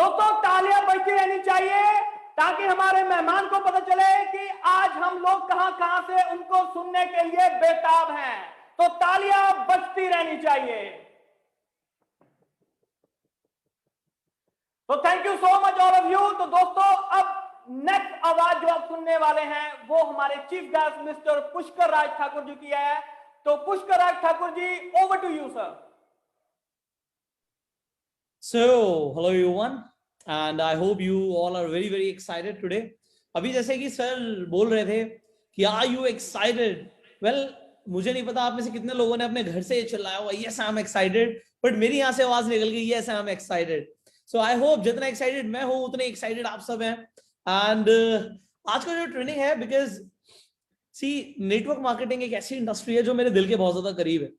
दोस्तों तालियां बजती रहनी चाहिए ताकि हमारे मेहमान को पता चले कि आज हम लोग कहां कहां से उनको सुनने के लिए बेताब हैं। तो तालियां बजती रहनी चाहिए। तो thank you so much all of you. तो दोस्तों अब नेक्स्ट आवाज जो आप सुनने वाले हैं वो हमारे chief guest mister Pushkar Raj Thakur ji की है। तो Pushkar Raj Thakur ji, over to you sir. So, hello everyone, and I hope you all are very very excited today. अभी जैसे कि सर बोल रहे थे कि आर यू एक्साइटेड? वेल, मुझे नहीं पता आप में से कितने लोगों ने अपने घर से ये चिल्लाया हुआ yes I am excited, but मेरी यहाँ से आवाज निकल गई yes I am excited. So I hope जितना एक्साइटेड मैं हूँ उतने एक्साइटेड आप सब हैं। एंड आज का जो ट्रेनिंग है, बिकॉज सी नेटवर्क मार्केटिंग एक ऐसी इंडस्ट्री है जो मेरे दिल के बहुत ज्यादा करीब है।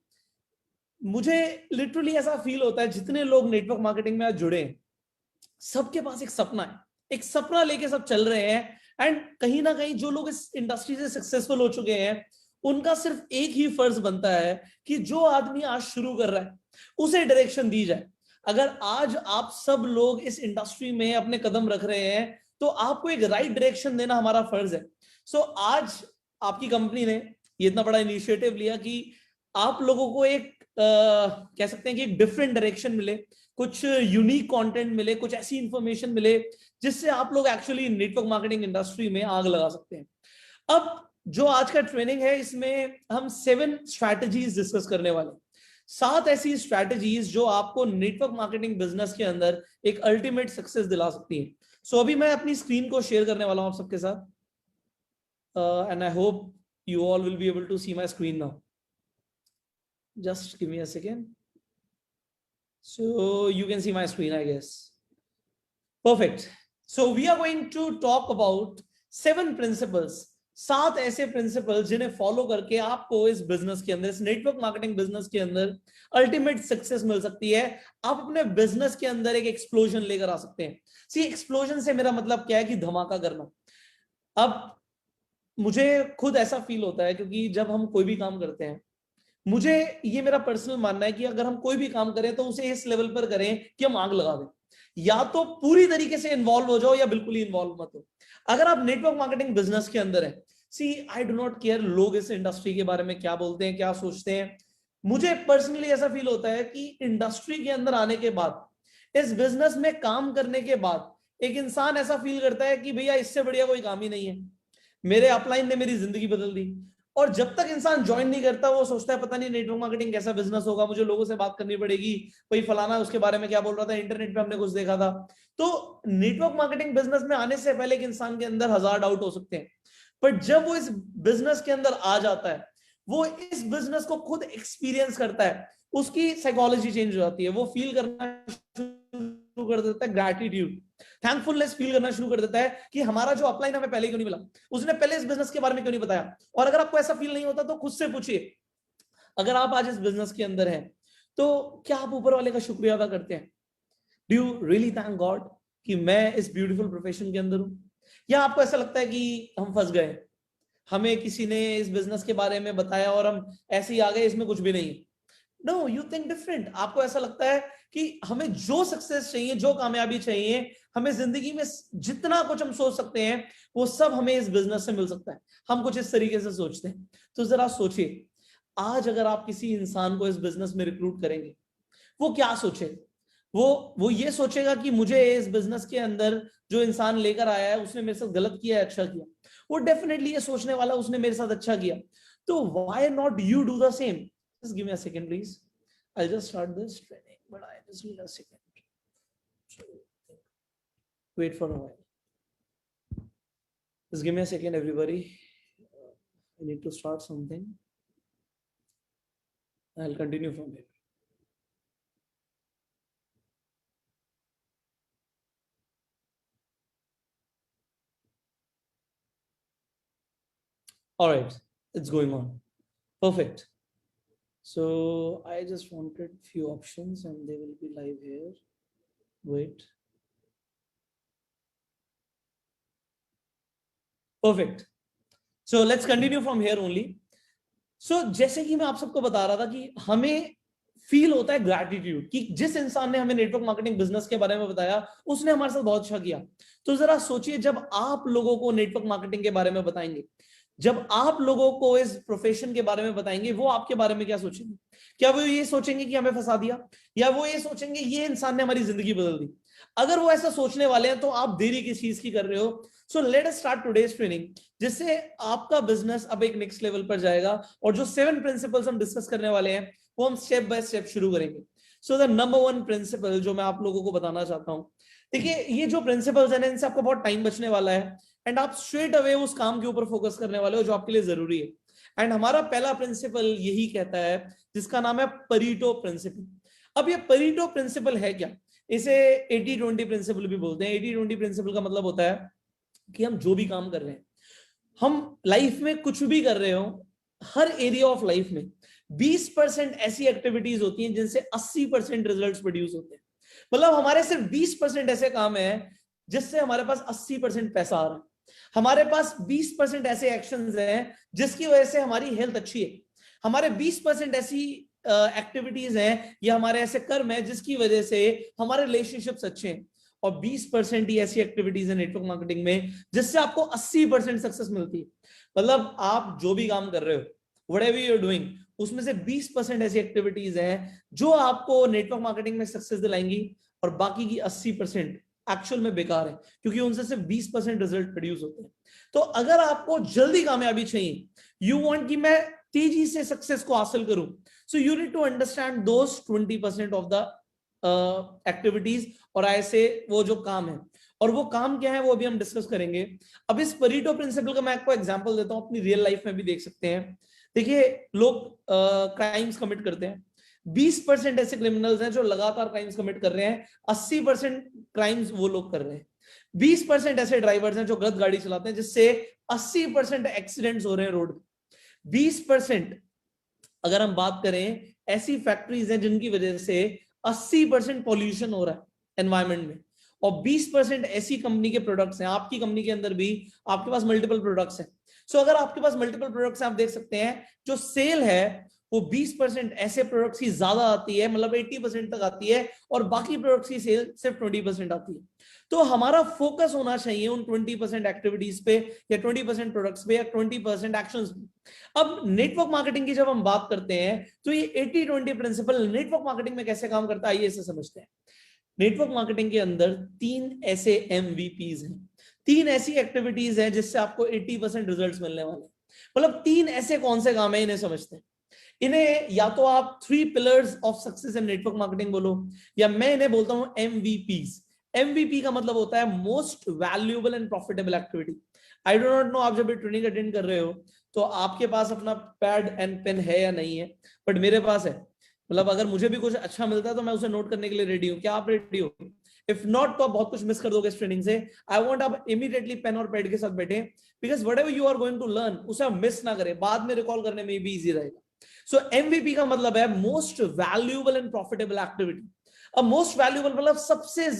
मुझे लिटरली ऐसा फील होता है जितने लोग नेटवर्क मार्केटिंग में आज जुड़े हैं सबके पास एक सपना है, एक सपना लेके सब चल रहे हैं। एंड कहीं ना कहीं जो लोग इस इंडस्ट्री से सक्सेसफुल हो चुके हैं उनका सिर्फ एक ही फर्ज बनता है कि जो आदमी आज शुरू कर रहा है उसे डायरेक्शन दी जाए। अगर आज आप सब लोग इस इंडस्ट्री में अपने कदम रख रहे हैं तो आपको एक राइट डायरेक्शन देना हमारा फर्ज है। सो आज आपकी कंपनी ने ये इतना बड़ा इनिशिएटिव लिया कि आप लोगों को एक कह सकते हैं कि एक डिफरेंट डायरेक्शन मिले, कुछ यूनिक कंटेंट मिले, कुछ ऐसी इंफॉर्मेशन मिले जिससे आप लोग एक्चुअली नेटवर्क मार्केटिंग इंडस्ट्री में आग लगा सकते हैं। अब जो आज का ट्रेनिंग है इसमें हम 7 स्ट्रैटेजीज डिस्कस करने वाले हैं। 7 ऐसी स्ट्रैटेजीज जो आपको नेटवर्क मार्केटिंग बिजनेस के अंदर एक अल्टीमेट सक्सेस दिला सकती है। सो अभी मैं अपनी स्क्रीन को शेयर करने वाला हूं आप सबके साथ, and I hope you all will be able to see my screen now. Just give me a second. So you can see my screen, I guess. Perfect. So we are going to talk about 7 principles, 7 ऐसे principles जिन्हें follow करके आपको इस business के अंदर, इस network marketing business के अंदर अल्टीमेट सक्सेस मिल सकती है। आप अपने बिजनेस के अंदर एक एक्सप्लोजन लेकर आ सकते हैं। सी एक्सप्लोजन से मेरा मतलब क्या है कि धमाका करना। अब मुझे खुद ऐसा फील होता है क्योंकि जब हम कोई भी काम करते हैं, मुझे ये मेरा पर्सनल मानना है कि अगर हम कोई भी काम करें तो उसे इस लेवल पर करें कि हम आग लगा दें। या तो पूरी तरीके से इन्वॉल्व हो जाओ या बिल्कुल ही इन्वॉल्व मत हो। अगर आप नेटवर्क मार्केटिंग बिजनेस के अंदर है, सी आई डू नॉट केयर लोग इस इंडस्ट्री के बारे में क्या बोलते हैं, क्या सोचते हैं। मुझे पर्सनली ऐसा फील होता है कि इंडस्ट्री के अंदर आने के बाद, इस बिजनेस में काम करने के बाद एक इंसान ऐसा फील करता है कि भैया इससे बढ़िया कोई काम ही नहीं है। मेरे अपलाइन ने मेरी जिंदगी बदल दी। और जब तक इंसान ज्वाइन नहीं करता वो सोचता है पता नहीं नेटवर्क मार्केटिंग कैसा बिजनेस होगा, मुझे लोगों से बात करनी पड़ेगी, कोई फलाना उसके बारे में क्या बोल रहा था, इंटरनेट पे हमने कुछ देखा था। तो नेटवर्क मार्केटिंग बिजनेस में आने से पहले एक इंसान के अंदर 1000 डाउट हो सकते हैं, पर जब वो इस बिजनेस के अंदर आ जाता है, वो इस बिजनेस को खुद एक्सपीरियंस करता है, उसकी साइकोलॉजी चेंज हो जाती है। वो फील करना शुरू कर देता है ग्रैटिट्यूड, थैंकफुलनेस फील करना शुरू कर देता है कि हमारा जो अपलाइन हमें पहले क्यों नहीं मिला, उसने पहले इस बिजनेस के बारे में क्यों नहीं बताया। और अगर आपको ऐसा फील नहीं होता तो खुद से पूछिए, अगर आप आज इस बिजनेस के अंदर हैं तो क्या आप ऊपर वाले का शुक्रिया अदा करते हैं? Do you really thank God कि मैं इस ब्यूटीफुल प्रोफेशन के अंदर हूं? या आपको ऐसा लगता है कि हम फंस गए, हमें किसी ने इस बिजनेस के बारे में बताया और हम ऐसे ही आ गए, इसमें कुछ भी नहीं? No, you think different. आपको ऐसा लगता है कि हमें जो सक्सेस चाहिए, जो कामयाबी चाहिए, हमें जिंदगी में जितना कुछ हम सोच सकते हैं वो सब हमें इस बिजनेस से मिल सकता है। हम कुछ इस तरीके से सोचते हैं। तो जरा सोचिए, आज अगर आप किसी इंसान को इस बिजनेस में रिक्रूट करेंगे, वो क्या सोचेगा? वो ये सोचेगा कि मुझे इस बिजनेस के अंदर जो इंसान लेकर आया है उसने मेरे साथ गलत किया है, अच्छा किया। वो डेफिनेटली ये सोचने वाला उसने मेरे साथ अच्छा किया। तो why not you do the same? Just give me a second, please. I'll just start this training, but I just need a second. So, wait for a while. Just give me a second, everybody. I need to start something. I'll continue from here. All right, it's going on. Perfect. So I just wanted few options and they will be live here. Wait. Perfect. So let's continue from here only. So जैसे कि मैं आप सबको बता रहा था कि हमें फील होता है ग्रैटिट्यूड कि जिस इंसान ने हमें नेटवर्क मार्केटिंग बिजनेस के बारे में बताया उसने हमारे साथ बहुत अच्छा किया। तो जरा सोचिए, जब आप लोगों को नेटवर्क मार्केटिंग के बारे में बताएंगे, जब आप लोगों को इस प्रोफेशन के बारे में बताएंगे, वो आपके बारे में क्या सोचेंगे? क्या वो ये सोचेंगे कि हमें फंसा दिया, या वो ये सोचेंगे ये इंसान ने हमारी जिंदगी बदल दी? अगर वो ऐसा सोचने वाले हैं तो आप देरी किस चीज की कर रहे हो? So let us start today's training, जिससे आपका बिजनेस अब एक नेक्स्ट लेवल पर जाएगा। और जो 7 प्रिंसिपल्स हम डिस्कस करने वाले हैं वो हम स्टेप बाय स्टेप शुरू करेंगे। सो द नंबर 1 प्रिंसिपल जो मैं आप लोगों को बताना चाहता हूं, देखिए ये जो प्रिंसिपल्स हैं इनसे आपको बहुत टाइम बचने वाला है, एंड आप स्ट्रेट अवे उस काम के ऊपर फोकस करने वाले हो जो आपके लिए जरूरी है। एंड हमारा पहला प्रिंसिपल यही कहता है, जिसका नाम है परीटो प्रिंसिपल। अब ये परीटो प्रिंसिपल है क्या? इसे 80-20 प्रिंसिपल भी बोलते हैं। 80-20 प्रिंसिपल का मतलब होता है कि हम जो भी काम कर रहे हैं, हम लाइफ में कुछ भी कर रहे हो, हर एरिया ऑफ लाइफ में 20% ऐसी एक्टिविटीज होती हैं जिनसे 80% रिजल्ट्स प्रोड्यूस होते हैं। मतलब हमारे सिर्फ 20% ऐसे काम है जिससे हमारे पास 80% पैसा आ रहा है। हमारे पास 20% ऐसे एक्शंस हैं जिसकी वजह से हमारी हेल्थ अच्छी है। हमारे 20% ऐसी एक्टिविटीज हैं या हमारे ऐसे कर्म है जिसकी वजह से हमारे रिलेशनशिप्स अच्छे हैं। और 20% ही ऐसी एक्टिविटीज है नेटवर्क मार्केटिंग में जिससे आपको 80% सक्सेस मिलती है। मतलब आप जो भी काम कर रहे हो, व्हाटएवर यू आर डूइंग, उसमें से 20% ऐसी एक्टिविटीज हैं जो आपको नेटवर्क मार्केटिंग में सक्सेस दिलाएंगी, और बाकी की 80% एक्चुअल में बेकार है, क्योंकि उनसे सिर्फ 20% रिजल्ट प्रोड्यूस होते हैं। तो अगर आपको जल्दी कामयाबी चाहिए, यू वांट कि मैं तेजी से सक्सेस को हासिल करूं, so you need to understand those 20% of the activities, और ऐसे वो जो काम है, और वो काम क्या है वो अभी हम डिस्कस करेंगे। अब इस परीटो प्रिंसिपल का मैं आपको एग्जांपल देता हूं, अपनी रियल लाइफ में भी देख सकते हैं। देखिए, लोग क्राइम्स कमिट करते हैं, 20% ऐसे क्रिमिनल्स हैं जो लगातार क्राइम्स कमिट कर रहे हैं, 80% क्राइम्स वो लोग कर रहे हैं। 20% ऐसे ड्राइवर्स हैं जो गलत गाड़ी चलाते हैं, जिससे 80% एक्सीडेंट्स हो रहे हैं रोड पे। 20% अगर हम बात करें, ऐसी फैक्ट्रीज हैं जिनकी वजह से 80% पॉल्यूशन हो रहा है एनवायरमेंट में, और 20% ऐसी कंपनी के प्रोडक्ट्स हैं, आपकी कंपनी के अंदर भी आपके पास मल्टीपल प्रोडक्ट्स हैं। सो अगर आपके पास मल्टीपल प्रोडक्ट्स हैं, आप देख सकते हैं जो सेल है वो 20% ऐसे प्रोडक्ट्स की ज्यादा आती है, मतलब 80% तक आती है, और बाकी प्रोडक्ट्स की सेल सिर्फ 20% आती है। तो हमारा फोकस होना चाहिए उन 20% एक्टिविटीज पे, या 20% प्रोडक्ट्स पे, या 20% एक्शंस पे। अब नेटवर्क मार्केटिंग की जब हम बात करते हैं तो ये 80-20 प्रिंसिपल नेटवर्क मार्केटिंग में कैसे काम करता है, आइए इसे समझते हैं। नेटवर्क मार्केटिंग के अंदर 3 ऐसे MVPs हैं, 3 ऐसी एक्टिविटीज हैं जिससे आपको 80% रिजल्ट्स मिलने वाले हैं। मतलब 3 ऐसे कौन से काम है, इन्हें समझते हैं। इन्हें या तो आप 3 pillars of success in network marketing बोलो, या मैं इन्हें बोलता हूं MVPs। MVP का मतलब होता है most valuable and profitable activity. I do not know आप जब ट्रेनिंग अटेंड कर रहे हो तो आपके पास अपना पैड एंड पेन है या नहीं है, बट मेरे पास है। मतलब अगर मुझे भी कुछ अच्छा मिलता है तो मैं उसे नोट करने के लिए रेडी हूँ। क्या आप रेडी हो? इफ नॉट तो आप बहुत कुछ मिस कर दोगे इस ट्रेनिंग से। आई वांट आप इमीडिएटली पेन और पैड के साथ बैठे, because whatever you are going to learn उसे आप मिस ना करें, बाद में रिकॉल करने में भी इजी रहेगा। सो MVP का मतलब है most valuable and profitable activity. अब मोस्ट वैल्यूएबल मतलब सबसे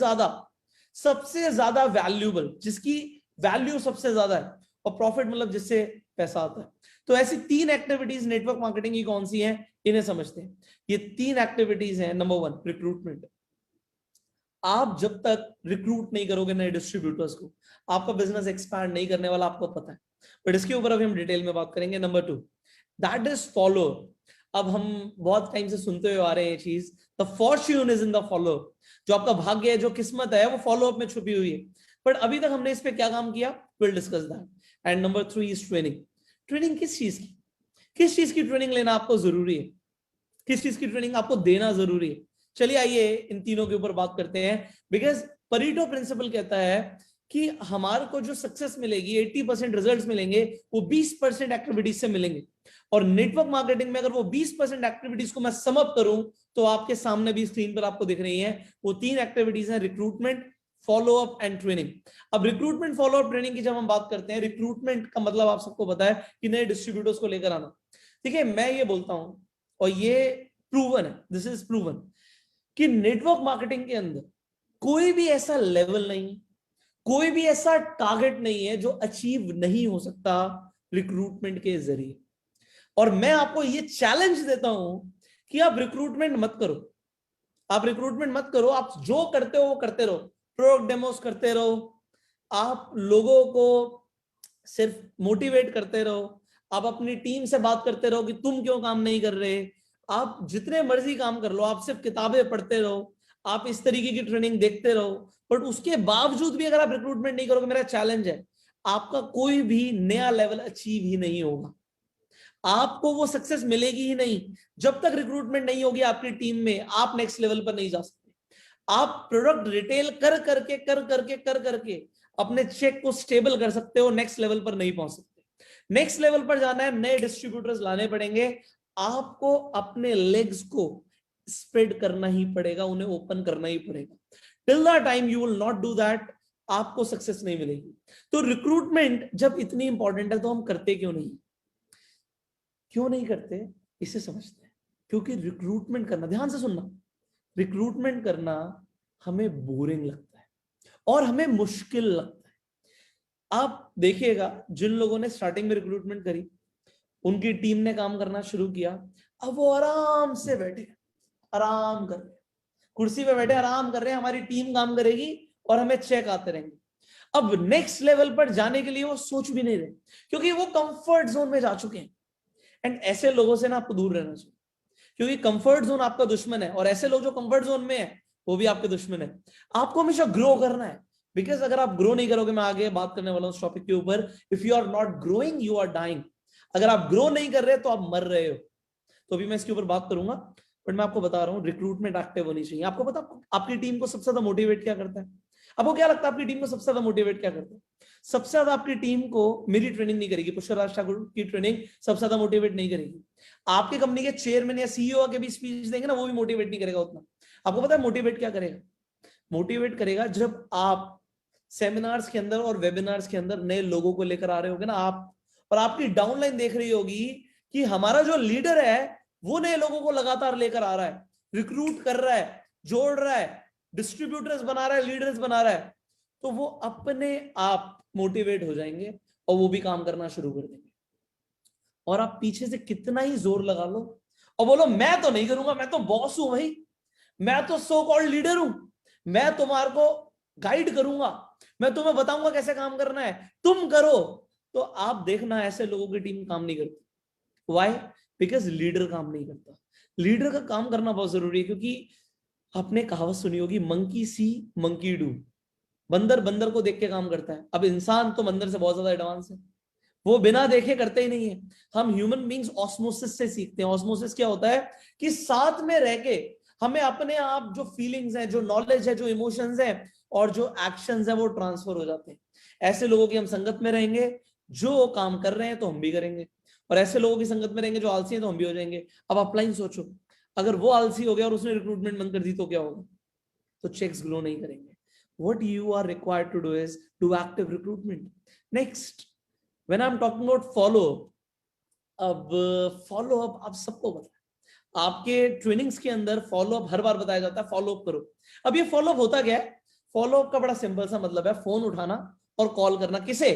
ज्यादा वैल्यूएबल, जिसकी वैल्यू सबसे ज्यादा है, और प्रॉफिट मतलब जिससे पैसा आता है। तो ऐसी 3 एक्टिविटीज नेटवर्क मार्केटिंग की कौन सी हैं, इन्हें समझते हैं। ये 3 एक्टिविटीज हैं। Number 1, recruitment. आप जब तक रिक्रूट नहीं करोगे नए डिस्ट्रीब्यूटर्स को, आपका बिजनेस एक्सपैंड नहीं करने वाला, आपको पता है। बट इसके ऊपर अभी हम डिटेल में बात करेंगे। Number 2, that is follow. अब हम बहुत टाइम से सुनते हुए आ रहे हैं ये चीज, the Fortune is in the follow. जो आपका भाग्य है, जो किस्मत है, वो फॉलो अप में छुपी हुई है। बट अभी तक हमने इस पे क्या काम किया, will discuss that. And number 3 is training. Training किस चीज की ट्रेनिंग लेना आपको जरूरी है, किस चीज की ट्रेनिंग आपको देना जरूरी है। चलिए आइए इन तीनों के ऊपर बात करते हैं। बिकॉज परीटो प्रिंसिपल कहता है कि हमारे को जो सक्सेस मिलेगी, 80% रिजल्ट्स मिलेंगे, वो 20% एक्टिविटीज से मिलेंगे। और नेटवर्क मार्केटिंग में अगर वो 20% एक्टिविटीज को मैं सम अप करूं तो आपके सामने भी स्क्रीन पर आपको दिख रही हैं वो 3 एक्टिविटीज हैं, recruitment, follow up and training. अब रिक्रूटमेंट, फॉलो अप, ट्रेनिंग की जब हम बात करते हैं, रिक्रूटमेंट का मतलब आप सबको पता है कि नए डिस्ट्रीब्यूटर्स को लेकर आना। ठीक है, मैं ये बोलता हूं और ये प्रूवन है, दिस इज प्रूवन, कि नेटवर्क मार्केटिंग के अंदर कोई भी ऐसा लेवल नहीं, कोई भी ऐसा टारगेट नहीं है जो अचीव नहीं हो सकता रिक्रूटमेंट के जरिए। और मैं आपको ये चैलेंज देता हूं कि आप रिक्रूटमेंट मत करो, आप रिक्रूटमेंट मत करो, आप जो करते हो वो करते रहो, प्रोडक्ट डेमोस करते रहो, आप लोगों को सिर्फ मोटिवेट करते रहो, आप अपनी टीम से बात करते रहो कि तुम क्यों काम नहीं कर रहे, आप जितने मर्जी काम कर लो, आप सिर्फ किताबें पढ़ते रहो, आप इस तरीके की ट्रेनिंग देखते रहो, बट उसके बावजूद भी अगर आप रिक्रूटमेंट नहीं करोगे, मेरा चैलेंज है, आपका कोई भी नया लेवल अचीव ही नहीं होगा, आपको वो सक्सेस मिलेगी ही नहीं। जब तक रिक्रूटमेंट नहीं होगी आपकी टीम में, आप नेक्स्ट लेवल पर नहीं जा सकते। आप प्रोडक्ट रिटेल कर करके अपने चेक को स्टेबल कर सकते हो, नेक्स्ट लेवल पर नहीं पहुंच सकते। नेक्स्ट लेवल पर जाना है, नए डिस्ट्रीब्यूटर्स लाने पड़ेंगे, आपको अपने लेग्स को स्प्रेड करना ही पड़ेगा, उन्हें ओपन करना ही पड़ेगा। Till the time you will not do that, आपको सक्सेस नहीं मिलेगी। तो रिक्रूटमेंट जब इतनी इंपॉर्टेंट है तो हम करते क्यों नहीं करते, इसे समझते हैं। क्योंकि रिक्रूटमेंट करना, ध्यान से सुनना, रिक्रूटमेंट करना हमें बोरिंग लगता है और हमें मुश्किल लगता है। आप देखिएगा, जिन लोगों ने स्टार्टिंग में रिक्रूटमेंट करी, उनकी टीम ने काम करना शुरू किया, अब वो आराम से बैठे, आराम कर रहे, कुर्सी पे बैठे आराम कर रहे हैं, हमारी टीम काम करेगी और हमें चेक आते रहेंगे। अब नेक्स्ट लेवल पर जाने के लिए वो सोच भी नहीं रहे, क्योंकि वो कंफर्ट जोन में जा चुके हैं। एंड ऐसे लोगों से ना आपको दूर रहना चाहिए, क्योंकि कंफर्ट जोन आपका दुश्मन है, और ऐसे लोग जो कंफर्ट जोन में है वो भी आपके दुश्मन है। आपको हमेशा ग्रो करना है, बिकॉज अगर आप ग्रो नहीं करोगे, मैं आगे बात करने वाला हूं इस टॉपिक के ऊपर, if you are not growing you are dying. अगर आप ग्रो नहीं कर रहे तो आप मर रहे हो। तो अभी मैं इसके ऊपर बात करूंगा, बट मैं आपको बता रहा हूं रिक्रूटमेंट एक्टिव होनी चाहिए। आपको पता आपकी टीम को सबसे ज्यादा मोटिवेट क्या करता है? आपको क्या लगता है आपकी टीम को सबसे ज्यादा मोटिवेट क्या करता है? सबसे ज्यादा आपकी टीम को मेरी ट्रेनिंग नहीं करेगी, पुष्कर राज ठाकुर की ट्रेनिंग सबसे ज्यादा मोटिवेट नहीं करेगी। आपके कंपनी के चेयरमैन या सीईओ के भी स्पीच देंगे ना, वो भी मोटिवेट नहीं करेगा उतना। आपको पता है मोटिवेट क्या करेगा? मोटिवेट करेगा जब आप सेमिनार्स के अंदर और वेबिनार्स के अंदर नए लोगों को लेकर आ रहे होगे ना आप, और आपकी डाउनलाइन देख रही होगी कि हमारा जो लीडर है वो नए लोगों को लगातार लेकर आ रहा है, रिक्रूट कर रहा है, जोड़ रहा है, डिस्ट्रीब्यूटर्स बना रहा है, लीडर्स बना रहा है, तो वो अपने आप मोटिवेट हो जाएंगे और वो भी काम करना शुरू कर देंगे। और आप पीछे से कितना ही जोर लगा लो और बोलो मैं तो नहीं करूंगा, मैं तो बॉस हूं भाई, मैं तो सो कॉल्ड लीडर हूं, मैं तुम्हारे को गाइड करूंगा, मैं तुम्हें बताऊंगा कैसे काम करना है, तुम करो, तो आप देखना ऐसे लोगों की टीम काम नहीं करती। व्हाई? बिकॉज लीडर काम नहीं करता। लीडर का काम करना बहुत जरूरी है, क्योंकि आपने कहावत सुनी होगी, मंकी सी मंकी डू। बंदर बंदर को देख के काम करता है। अब इंसान तो बंदर से बहुत ज्यादा एडवांस है, वो बिना देखे करते ही नहीं है। हम ह्यूमन बींग्स ऑस्मोसिस से सीखते हैं। ऑस्मोसिस क्या होता है कि साथ में रह के हमें अपने आप जो फीलिंग्स हैं, जो नॉलेज है, जो इमोशंस हैं और जो एक्शंस हैं वो ट्रांसफर हो जाते हैं। ऐसे लोगों की हम संगत में रहेंगे, जो काम कर रहे हैं तो हम भी करेंगे, और ऐसे लोगों की संगत में रहेंगे जो आलसी हैं तो हम भी हो जाएंगे। अब अपलाइन सोचो, अगर वो आलसी हो गया और उसने रिक्रूटमेंट बंद कर दी तो क्या होगा? तो चेक्स ग्रो नहीं करेंगे। What you are required to do is do active recruitment. Next, when I'm talking about follow up, अब फॉलो अप आप सबको पता है, आपके ट्रेनिंग्स के अंदर फॉलो अप हर बार बताया जाता है, फॉलो अप करो। अब ये फॉलो अप होता क्या है? फॉलो अप का बड़ा सिंपल सा मतलब है फोन उठाना और कॉल करना। किसे?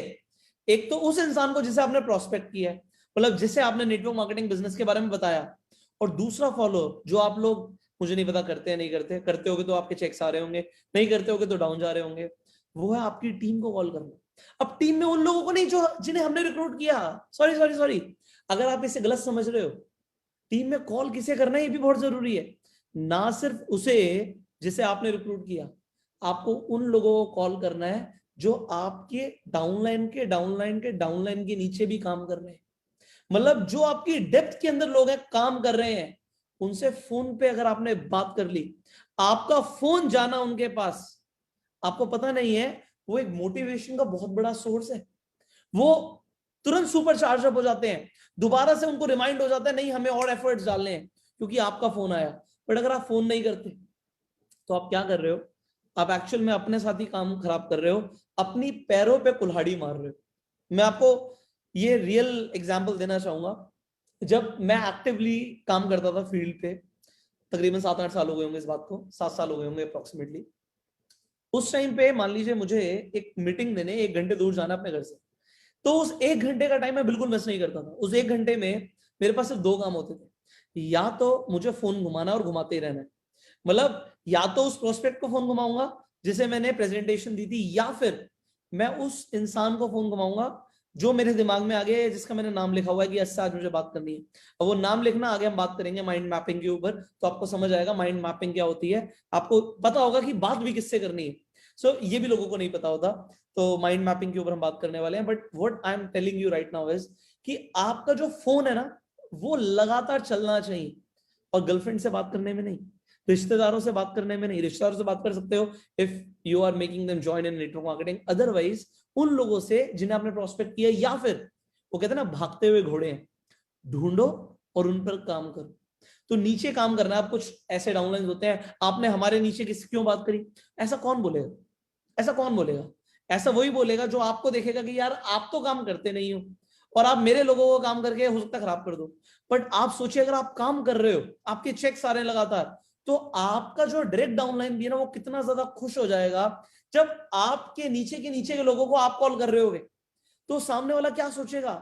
एक तो उस इंसान को जिसे आपने प्रोस्पेक्ट किया है, मतलब जिसे आपने नेटवर्क मार्केटिंग बिजनेस के बारे में बताया, और दूसरा फॉलो अप जो आप लोग, मुझे नहीं पता करते हैं नहीं करते, करते होगे तो आपके चेक्स आ रहे होंगे, नहीं करते होगे तो डाउन जा रहे होंगे, वो है आपकी टीम को कॉल करना। अब टीम में उन लोगों को नहीं जो जिन्हें हमने रिक्रूट किया, सॉरी, अगर आप इसे गलत समझ रहे हो, टीम में कॉल किसे करना है ये भी बहुत जरूरी है। ना सिर्फ उसे जिसे आपने रिक्रूट किया, आपको उन लोगों को कॉल करना है जो आपके डाउनलाइन के नीचे भी काम कर रहे हैं। मतलब जो आपकी डेप्थ के अंदर लोग हैं, काम कर रहे हैं, उनसे फोन पे अगर आपने बात कर ली, आपका फोन जाना उनके पास, आपको पता नहीं है, वो एक मोटिवेशन का बहुत बड़ा सोर्स है। वो तुरंत सुपर चार्ज अप हो जाते हैं, दोबारा से उनको रिमाइंड हो जाता है नहीं हमें और एफर्ट्स डालने हैं क्योंकि आपका फोन आया। बट अगर आप फोन नहीं करते तो आप क्या कर रहे हो? आप एक्चुअल में अपने साथ ही काम खराब कर रहे हो, अपनी पैरों पे कुल्हाड़ी मार रहे हो। मैं आपको ये रियल एग्जांपल देना चाहूंगा। जब मैं एक्टिवली काम करता था फील्ड पे, तकरीबन 7-8 साल हो गए होंगे इस बात को, 7 साल हो गए होंगे अप्रोक्सीमेटली। उस टाइम पे मान लीजिए मुझे एक मीटिंग देने 1 घंटे दूर जाना अपने घर से, तो उस 1 घंटे का टाइम मैं बिल्कुल मिस नहीं करता था। उस 1 घंटे में मेरे पास सिर्फ 2 काम होते थे। या तो मुझे फोन घुमाना और घुमाते ही रहना है। मतलब या तो उस प्रोस्पेक्ट को फोन घुमाऊंगा जिसे मैंने प्रेजेंटेशन दी थी, या फिर मैं उस इंसान को फोन घुमाऊंगा जो मेरे दिमाग में आ गया है, जिसका मैंने नाम लिखा हुआ है कि अच्छा आज मुझे बात करनी है। और वो नाम लिखना आगे हम बात करेंगे माइंड मैपिंग के ऊपर, तो आपको समझ आएगा माइंड मैपिंग क्या होती है। आपको पता होगा कि बात भी किससे करनी है। सो ये भी लोगों को नहीं पता होता। तो माइंड मैपिंग के ऊपर हम बात करने वाले हैं। But what I am telling you right now is कि आपका जो फोन है ना, वो लगातार चलना चाहिए। और गर्लफ्रेंड से बात करने में नहीं, रिश्तेदारों से बात करने में नहीं। रिश्तेदारों से बात कर सकते हो if you are making them join in network marketing. Otherwise उन लोगों से जिन्हें आपने प्रोस्पेक्ट किया, या फिर वो कहते हैं ना भागते हुए घोड़े हैं, ढूंढो और उन पर काम करो। तो नीचे काम करना है। आप कुछ ऐसे डाउनलाइन होते हैं, आपने हमारे नीचे किससे क्यों बात करी, ऐसा कौन बोलेगा? ऐसा कौन बोलेगा? ऐसा वही बोलेगा जो आपको देखेगा कि यार आप तो काम करते नहीं हो और आप मेरे लोगों को काम करके हो सकता है खराब कर दो। बट आप सोचिए अगर आप काम कर रहे हो, आपके चेक्स आ रहे हैं लगातार, तो आपका जो डायरेक्ट डाउनलाइन भी है ना, वो कितना ज्यादा खुश हो जाएगा जब आपके नीचे के लोगों को आप कॉल कर रहे होगे। तो सामने वाला क्या सोचेगा,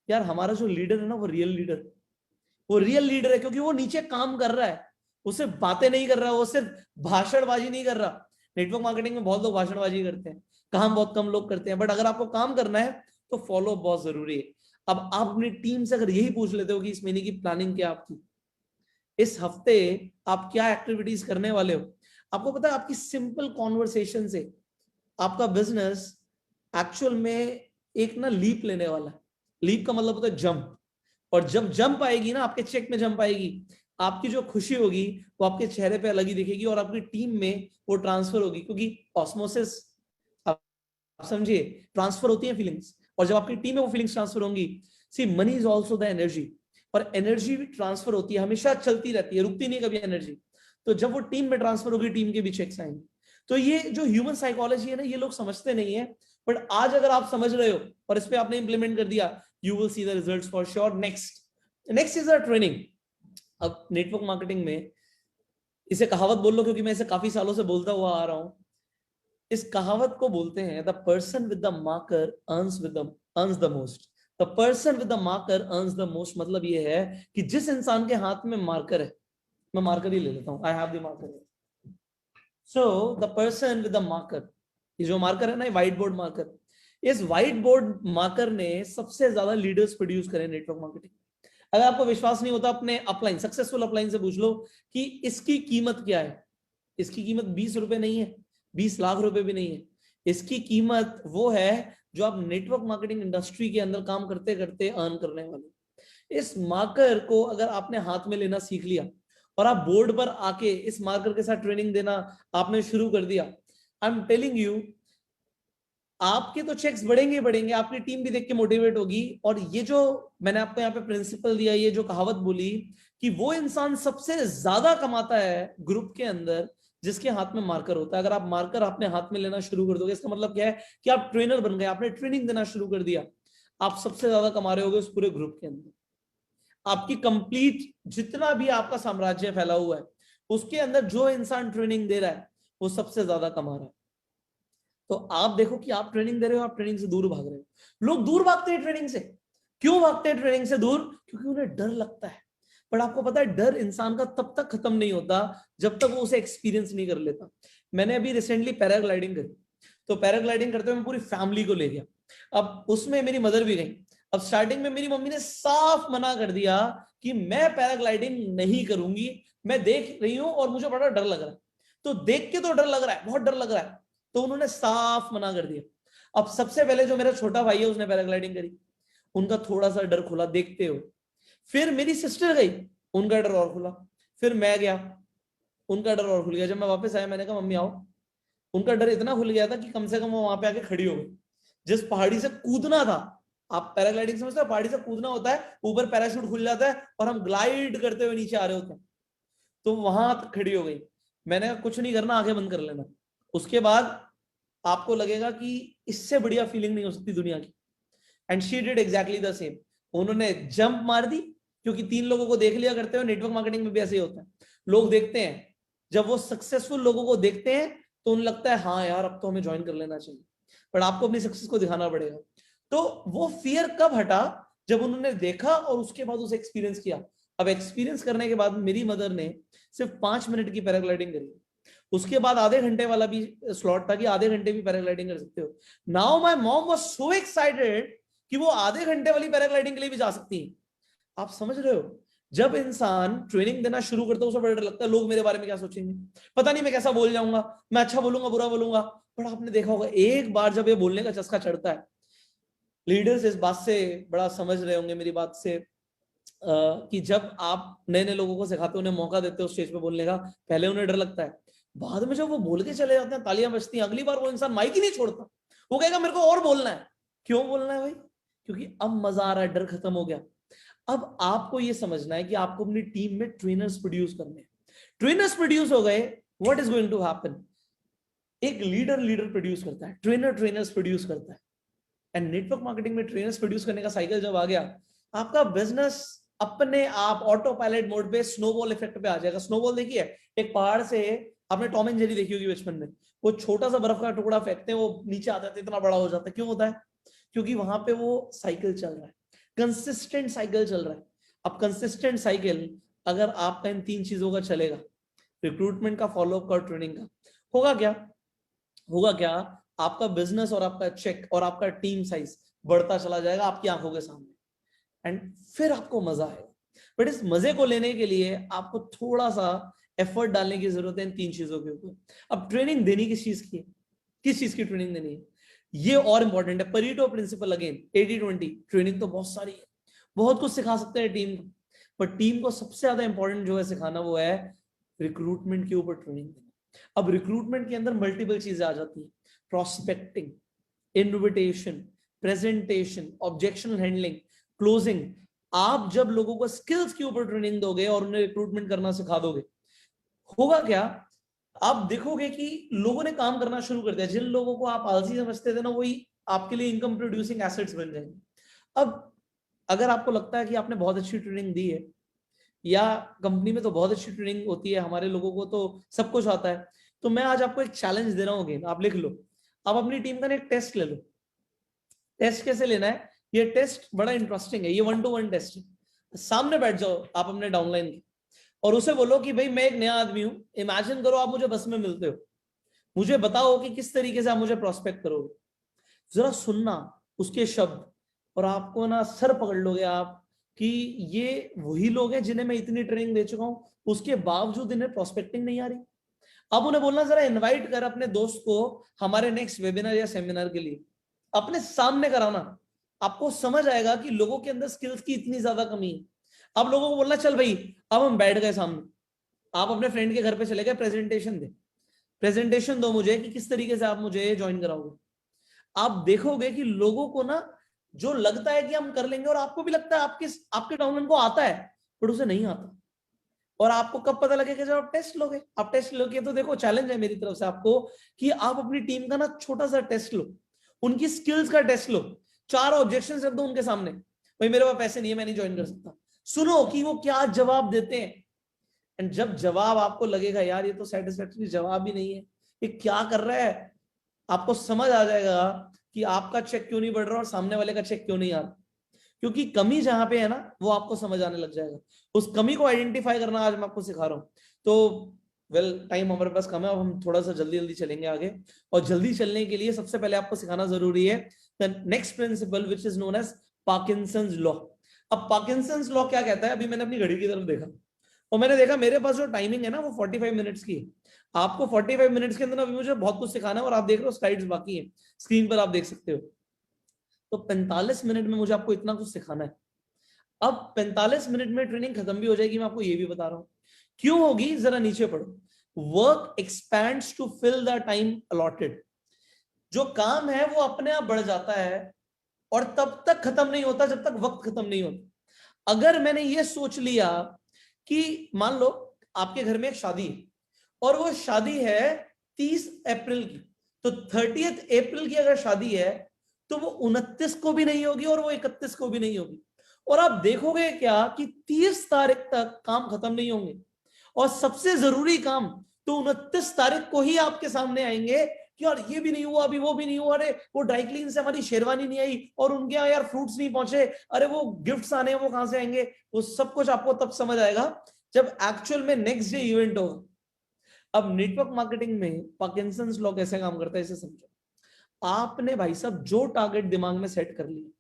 यार हमारा जो लीडर है ना, वो रियल लीडर, वो रियल लीडर है, क्योंकि वो नीचे काम कर रहा है। वो सिर्फ बातें नहीं कर रहा, वो सिर्फ भाषणबाजी नहीं कर रहा। नेटवर्क मार्केटिंग में बहुत लोग भाषणबाजी करते हैं, काम बहुत कम लोग करते हैं। बट अगर आपको काम करना है तो फॉलो बहुत जरूरी है। अब आप अपनी टीम से अगर यही पूछ लेते हो कि इस महीने की प्लानिंग क्या आपकी, इस हफ्ते आप क्या एक्टिविटीज करने वाले हो, आपको पता है आपकी सिंपल कॉन्वर्सेशन से आपका बिजनेस एक्चुअल में एक ना लीप लेने वाला है। लीप का मतलब होता है जंप। और जब जंप आएगी ना, आपके चेक में जंप आएगी, आपकी जो खुशी होगी वो आपके चेहरे पे अलग ही दिखेगी और आपकी टीम में वो ट्रांसफर होगी। क्योंकि ऑस्मोसिस, आप समझिए, ट्रांसफर होती है फीलिंग्स, और जब आपकी टीम में वो फीलिंग्स ट्रांसफर होंगी, see money is also the energy, और एनर्जी भी ट्रांसफर होती है, हमेशा चलती रहती है, रुकती नहीं कभी एनर्जी। तो जब वो टीम में ट्रांसफर होगी, टीम के भी चेक्स आएंगे। तो ये जो ह्यूमन साइकोलॉजी है ना, ये लोग समझते नहीं है। बट आज अगर आप समझ रहे हो और इस पे आपने इंप्लीमेंट कर दिया, you will see the results for sure. Next is a training. अब नेटवर्क मार्केटिंग में इसे कहावत बोल लो, क्योंकि मैं इसे काफी सालों से बोलता हुआ आ रहा हूं। इस कहावत को बोलते हैं, the person with the marker earns the most. The person with the marker earns the most. मतलब ये है कि जिस इंसान के हाथ में मार्कर है, मैं मार्कर ही ले लेता हूं, I have the marker. So the person with the marker, ये जो मार्कर है ना, व्हाइट बोर्ड मार्कर, इस व्हाइट बोर्ड मार्कर ने सबसे ज्यादा लीडर्स प्रोड्यूस करे नेटवर्क मार्केटिंग। अगर आपको विश्वास नहीं होता, अपने अपलाइन, सक्सेसफुल अपलाइन से पूछ लो कि इसकी कीमत क्या है। इसकी कीमत 20 रुपए नहीं है, 20 लाख रुपए भी नहीं है। इसकी कीमत वो है जो आप नेटवर्क मार्केटिंग इंडस्ट्री के अंदर काम करते करते अर्न करने वाले। इस मार्कर को अगर आपने हाथ में लेना सीख लिया और आप बोर्ड पर आके इस मार्कर के साथ ट्रेनिंग देना आपने शुरू कर दिया, आई एम टेलिंग यू, आपके तो चेक्स बढ़ेंगे बढ़ेंगे, आपकी टीम भी देख के मोटिवेट होगी। और ये जो मैंने आपको यहाँ पे प्रिंसिपल दिया, ये जो कहावत बोली कि वो इंसान सबसे ज्यादा कमाता है ग्रुप के अंदर जिसके हाथ में मार्कर होता है। अगर आप मार्कर अपने हाथ में लेना शुरू कर दोगे, इसका मतलब क्या है कि आप ट्रेनर बन गए, आपने ट्रेनिंग देना शुरू कर दिया, आप सबसे ज्यादा कमा रहे होगे उस पूरे ग्रुप के अंदर। आपकी कंप्लीट जितना भी आपका साम्राज्य फैला हुआ है, उसके अंदर जो इंसान ट्रेनिंग दे रहा है वो सबसे ज्यादा कमा रहा है। तो आप देखो कि आप ट्रेनिंग दे रहे हो, आप ट्रेनिंग से दूर भाग रहे हो। लोग दूर भागते हैं ट्रेनिंग से। क्यों भागते हैं ट्रेनिंग से दूर? क्योंकि उन्हें डर लगता है। पर आपको पता है, डर इंसान का तब तक खत्म नहीं होता जब तक वो उसे एक्सपीरियंस नहीं कर लेता। मैंने अभी रिसेंटली पैराग्लाइडिंग करी, तो पैराग्लाइडिंग करते हुए मैं पूरी फैमिली को ले गया। अब उसमें मेरी मदर भी गई। अब स्टार्टिंग में मेरी मम्मी ने साफ मना कर दिया कि मैं पैराग्लाइडिंग नहीं करूंगी, मैं देख रही हूं और मुझे बड़ा डर लग रहा है। तो देख के तो डर लग रहा है, बहुत डर लग रहा है, तो उन्होंने साफ मना कर दिया। अब सबसे पहले जो मेरा छोटा भाई है उसने पैराग्लाइडिंग करी, उनका थोड़ा सा डर खुला देखते हो। फिर मेरी सिस्टर गई, उनका डर और खुला। फिर मैं गया, उनका डर और खुल गया। जब मैं वापस आया, मैंने कहा मम्मी आओ। उनका डर इतना खुल गया था कि कम से कम वो वहां पे आके खड़ी हो गई। जिस पहाड़ी से कूदना था, आप पैराग्लाइडिंग समझते हो, पहाड़ी से कूदना होता है, ऊपर पैराशूट खुल जाता है और हम ग्लाइड करते हुए नीचे आ रहे होते हैं, तो वहां तक खड़ी हो गई। मैंने कहा कुछ नहीं करना, आंखें बंद कर लेना। उसके बाद आपको लगेगा कि इससे बढ़िया फीलिंग नहीं हो सकती दुनिया की। And she did exactly the same. उन्होंने जंप मार दी, क्योंकि 3 लोगों को देख लिया करते हो। नेटवर्क मार्केटिंग में भी ऐसे ही होता है, लोग देखते हैं, जब वो सक्सेसफुल लोगों को देखते हैं तो उन्हें लगता है हाँ यार अब तो हमें ज्वाइन कर लेना चाहिए। पर आपको अपनी सक्सेस को दिखाना पड़ेगा। तो वो फियर कब हटा? जब उन्होंने देखा और उसके बाद उसे एक्सपीरियंस किया। अब एक्सपीरियंस करने के बाद मेरी मदर ने सिर्फ 5 मिनट की पैराग्लाइडिंग करी, उसके बाद आधे घंटे वाला भी स्लॉट था कि आधे घंटे भी पैराग्लाइडिंग कर सकते हो। Now my mom was so excited कि वो आधे घंटे वाली पैराग्लाइडिंग के लिए भी जा सकती है। आप समझ रहे हो, जब इंसान ट्रेनिंग देना शुरू करता है उसे बड़ा डर लगता है, लोग मेरे बारे में क्या सोचेंगे, पता नहीं मैं कैसा बोल जाऊंगा, मैं अच्छा बोलूंगा बुरा बोलूंगा। पर आपने देखा होगा एक बार जब ये बोलने का चस्का चढ़ता है, लीडर्स इस बात से बड़ा समझ रहे होंगे मेरी बात से, कि जब आप नए नए लोगों को सिखाते हो, उन्हें मौका देते हो स्टेज पे बोलने का, पहले उन्हें डर लगता है, बाद में जब वो बोल के चले जाते हैं, तालियां बजती हैं, अगली बार वो इंसान माइक ही नहीं छोड़ता, वो कहेगा मेरे को और बोलना है। क्यों बोलना है भाई? क्योंकि अब मजा आ रहा है, डर खत्म हो गया। अब आपको ये समझना है कि आपको अपनी टीम में ट्रेनर्स प्रोड्यूस करने हैं। ट्रेनर्स प्रोड्यूस हो गए, what is going to happen? एक लीडर प्रोड्यूस करता है, ट्रेनर्स प्रोड्यूस करता है। एंड नेटवर्क मार्केटिंग में ट्रेनर्स प्रोड्यूस करने का साइकिल जब आ गया, आपका बिजनेस अपने आप ऑटो पायलट मोड पे स्नोबॉल इफेक्ट पे आ जाएगा। स्नोबॉल देखिए, एक पहाड़ से, आपने टॉम एंड जेरी देखी होगी बचपन में, वो छोटा सा बर्फ का टुकड़ा फेंकते हैं, वो नीचे आ जाता है, इतना बड़ा हो जाता है। क्यों होता है? क्योंकि वहां पे वो साइकिल चल रहा है, कंसिस्टेंट साइकिल चल रहा है। अब कंसिस्टेंट साइकिल अगर आपका इन 3 चीजों का चलेगा, रिक्रूटमेंट का, फॉलोअप का और ट्रेनिंग का, होगा क्या? होगा क्या? आपका बिजनेस और आपका चेक और आपका टीम साइज बढ़ता चला जाएगा आपकी आंखों के सामने, एंड फिर आपको मजा आएगा। बट इस मजे को लेने के लिए आपको थोड़ा सा एफर्ट डालने की जरूरत है इन 3 चीजों के ऊपर। अब ट्रेनिंग देनी किस चीज की है? किस चीज की ट्रेनिंग देनी है, ये और इंपॉर्टेंट है। परीटो प्रिंसिपल, अगेन 80-20। ट्रेनिंग तो बहुत सारी है, बहुत कुछ सिखा सकते हैं टीम को, पर टीम को सबसे ज्यादा इंपॉर्टेंट जो है सिखाना, वो है रिक्रूटमेंट के ऊपर ट्रेनिंग देना। अब रिक्रूटमेंट के अंदर मल्टीपल चीजें आ जाती है, prospecting, invitation, presentation, objection handling, closing. आप जब लोगों को स्किल्स के ऊपर ट्रेनिंग दोगे और उन्हें रिक्रूटमेंट करना सिखा दोगे, होगा क्या? आप देखोगे कि लोगों ने काम करना शुरू कर दिया। जिन लोगों को आप आलसी समझते थे ना, वही आपके लिए इनकम प्रोड्यूसिंग एसेट्स बन जाएंगे। अब अगर आपको लगता है कि आपने बहुत अच्छी ट्रेनिंग दी है, या कंपनी में तो बहुत अच्छी ट्रेनिंग होती है, हमारे लोगों को तो सब कुछ आता है, तो मैं आज आपको एक चैलेंज दे रहा हूँ। अगेन आप लिख लो, आप अपनी टीम का एक टेस्ट ले लो। टेस्ट कैसे लेना है? ये टेस्ट बड़ा इंटरेस्टिंग है, ये 1-to-1 टेस्ट है। सामने बैठ जाओ आप अपने डाउनलाइन के, और उसे बोलो कि भाई मैं एक नया आदमी हूं, इमेजिन करो आप मुझे बस में मिलते हो, मुझे बताओ कि किस तरीके से आप मुझे प्रोस्पेक्ट करोगे। जरा सुनना उसके शब्द, और आपको ना सर पकड़ लोगे आप कि ये वही लोग हैं जिन्हें मैं इतनी ट्रेनिंग दे चुका हूं, उसके बावजूद इन्हें प्रोस्पेक्टिंग नहीं आ रही। अब उन्हें बोलना, जरा इनवाइट कर अपने दोस्त को हमारे नेक्स्ट वेबिनार या सेमिनार के लिए, अपने सामने कराना। आपको समझ आएगा कि लोगों के अंदर स्किल्स की इतनी ज्यादा कमी है। अब लोगों को बोलना, चल भाई अब हम बैठ गए सामने, आप अपने फ्रेंड के घर पे चले गए, प्रेजेंटेशन दो मुझे कि किस तरीके से आप मुझे ज्वाइन कराओगे। आप देखोगे कि लोगों को ना जो लगता है कि हम कर लेंगे, और आपको भी लगता है आपके डाउनलाइन को आता है, पर उसे नहीं आता। और आपको कब पता लगेगा? जब आप टेस्ट लोगे। आप टेस्ट लोगे तो देखो, चैलेंज है मेरी तरफ से आपको कि आप अपनी टीम का ना छोटा सा टेस्ट लो, उनकी स्किल्स का टेस्ट लो, 4 ऑब्जेक्शन रख दो उनके सामने, भाई मेरे पास पैसे नहीं है, मैं नहीं ज्वाइन कर सकता। सुनो कि वो क्या जवाब देते हैं, एंड जब जवाब आपको लगेगा यार ये तो सेटिस्फैक्टरी जवाब ही नहीं है, ये क्या कर रहा है, आपको समझ आ जाएगा कि आपका चेक क्यों नहीं बढ़ रहा और सामने वाले का चेक क्यों नहीं आ रहा। क्योंकि कमी जहां पे है ना, वो आपको समझ आने लग जाएगा। उस कमी को आइडेंटिफाई करना आज मैं आपको सिखा रहा हूं। तो वेल, टाइम हमारे पास कम है, अब हम थोड़ा सा जल्दी जल्दी चलेंगे आगे। और जल्दी चलने के लिए सबसे पहले आपको सिखाना जरूरी है the next principle which is known as Parkinson's law. अब पार्किंसंस लॉ क्या कहता है? अभी मैंने अपनी घड़ी की तरफ देखा और मैंने देखा मेरे पास जो टाइमिंग है ना, वो 45 मिनट्स की है। आपको 45 मिनट्स के अंदर अभी मुझे बहुत कुछ सिखाना है, और आप देख रहे हो स्लाइड्स बाकी है, स्क्रीन पर आप देख सकते हो। तो 45 मिनट में मुझे आपको इतना कुछ सिखाना है। अब 45 मिनट में ट्रेनिंग खत्म भी हो जाएगी, मैं आपको ये भी बता रहा हूं क्यों होगी। जरा नीचे पढ़ो, work expands to fill the time allotted. जो काम है वो अपने आप बढ़ जाता है और तब तक खत्म नहीं होता जब तक वक्त खत्म नहीं होता। अगर मैंने ये सोच लिया कि मान लो आपके घर में एक शादी है और वो शादी है 30 अप्रैल की, तो 30 अप्रैल की अगर शादी है तो वो 29 को भी नहीं होगी और वो 31 को भी नहीं होगी। और आप देखोगे क्या कि 30 तारीख तक काम खत्म नहीं होंगे, और सबसे जरूरी काम तो 29 तारीख को ही आपके सामने आएंगे, कि यार ये भी नहीं हुआ, अभी वो भी नहीं हुआ, अरे वो ड्राई क्लीन से हमारी शेरवानी नहीं आई, और उनके यहाँ यार फ्रूट्स नहीं पहुंचे, अरे वो गिफ्ट्स आने हैं वो कहां से आएंगे। वो सब कुछ आपको तब समझ आएगा जब एक्चुअल में नेक्स्ट डे इवेंट होगा। अब नेटवर्क मार्केटिंग में पार्किंसंस लॉ कैसे काम करता है इसे समझो। आपने भाई साहब जो टारगेट दिमाग में सेट कर लिया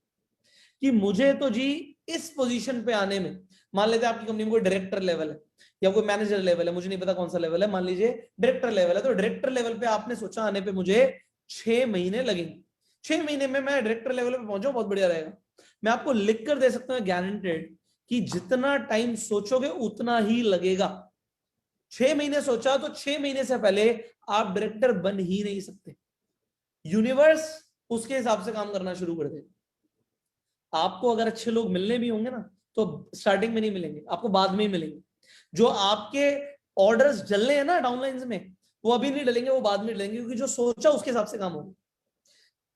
कि मुझे तो जी इस पोजीशन पे आने में, मान लेते हैं आपकी कंपनी में कोई डायरेक्टर लेवल है या कोई मैनेजर लेवल है, मुझे नहीं पता कौन सा लेवल है, मान लीजिए डायरेक्टर लेवल है, तो डायरेक्टर लेवल पे आपने सोचा आने पे मुझे 6 महीने लगेंगे, 6 महीने में मैं डायरेक्टर लेवल पे पहुंचूं, बहुत बढ़िया रहेगा। मैं आपको लिख कर दे सकता हूं गारंटेड कि जितना टाइम सोचोगे उतना ही लगेगा। 6 महीने सोचा तो 6 महीने से पहले आप डायरेक्टर बन ही नहीं सकते। यूनिवर्स उसके हिसाब से काम करना शुरू कर देगा। आपको अगर अच्छे लोग मिलने भी होंगे ना तो स्टार्टिंग में नहीं मिलेंगे, आपको बाद में ही मिलेंगे। जो आपके ऑर्डर्स डलने हैं ना डाउनलाइंस में, वो अभी नहीं डलेंगे, वो बाद में डलेंगे, क्योंकि जो सोचा उसके हिसाब से काम होगा।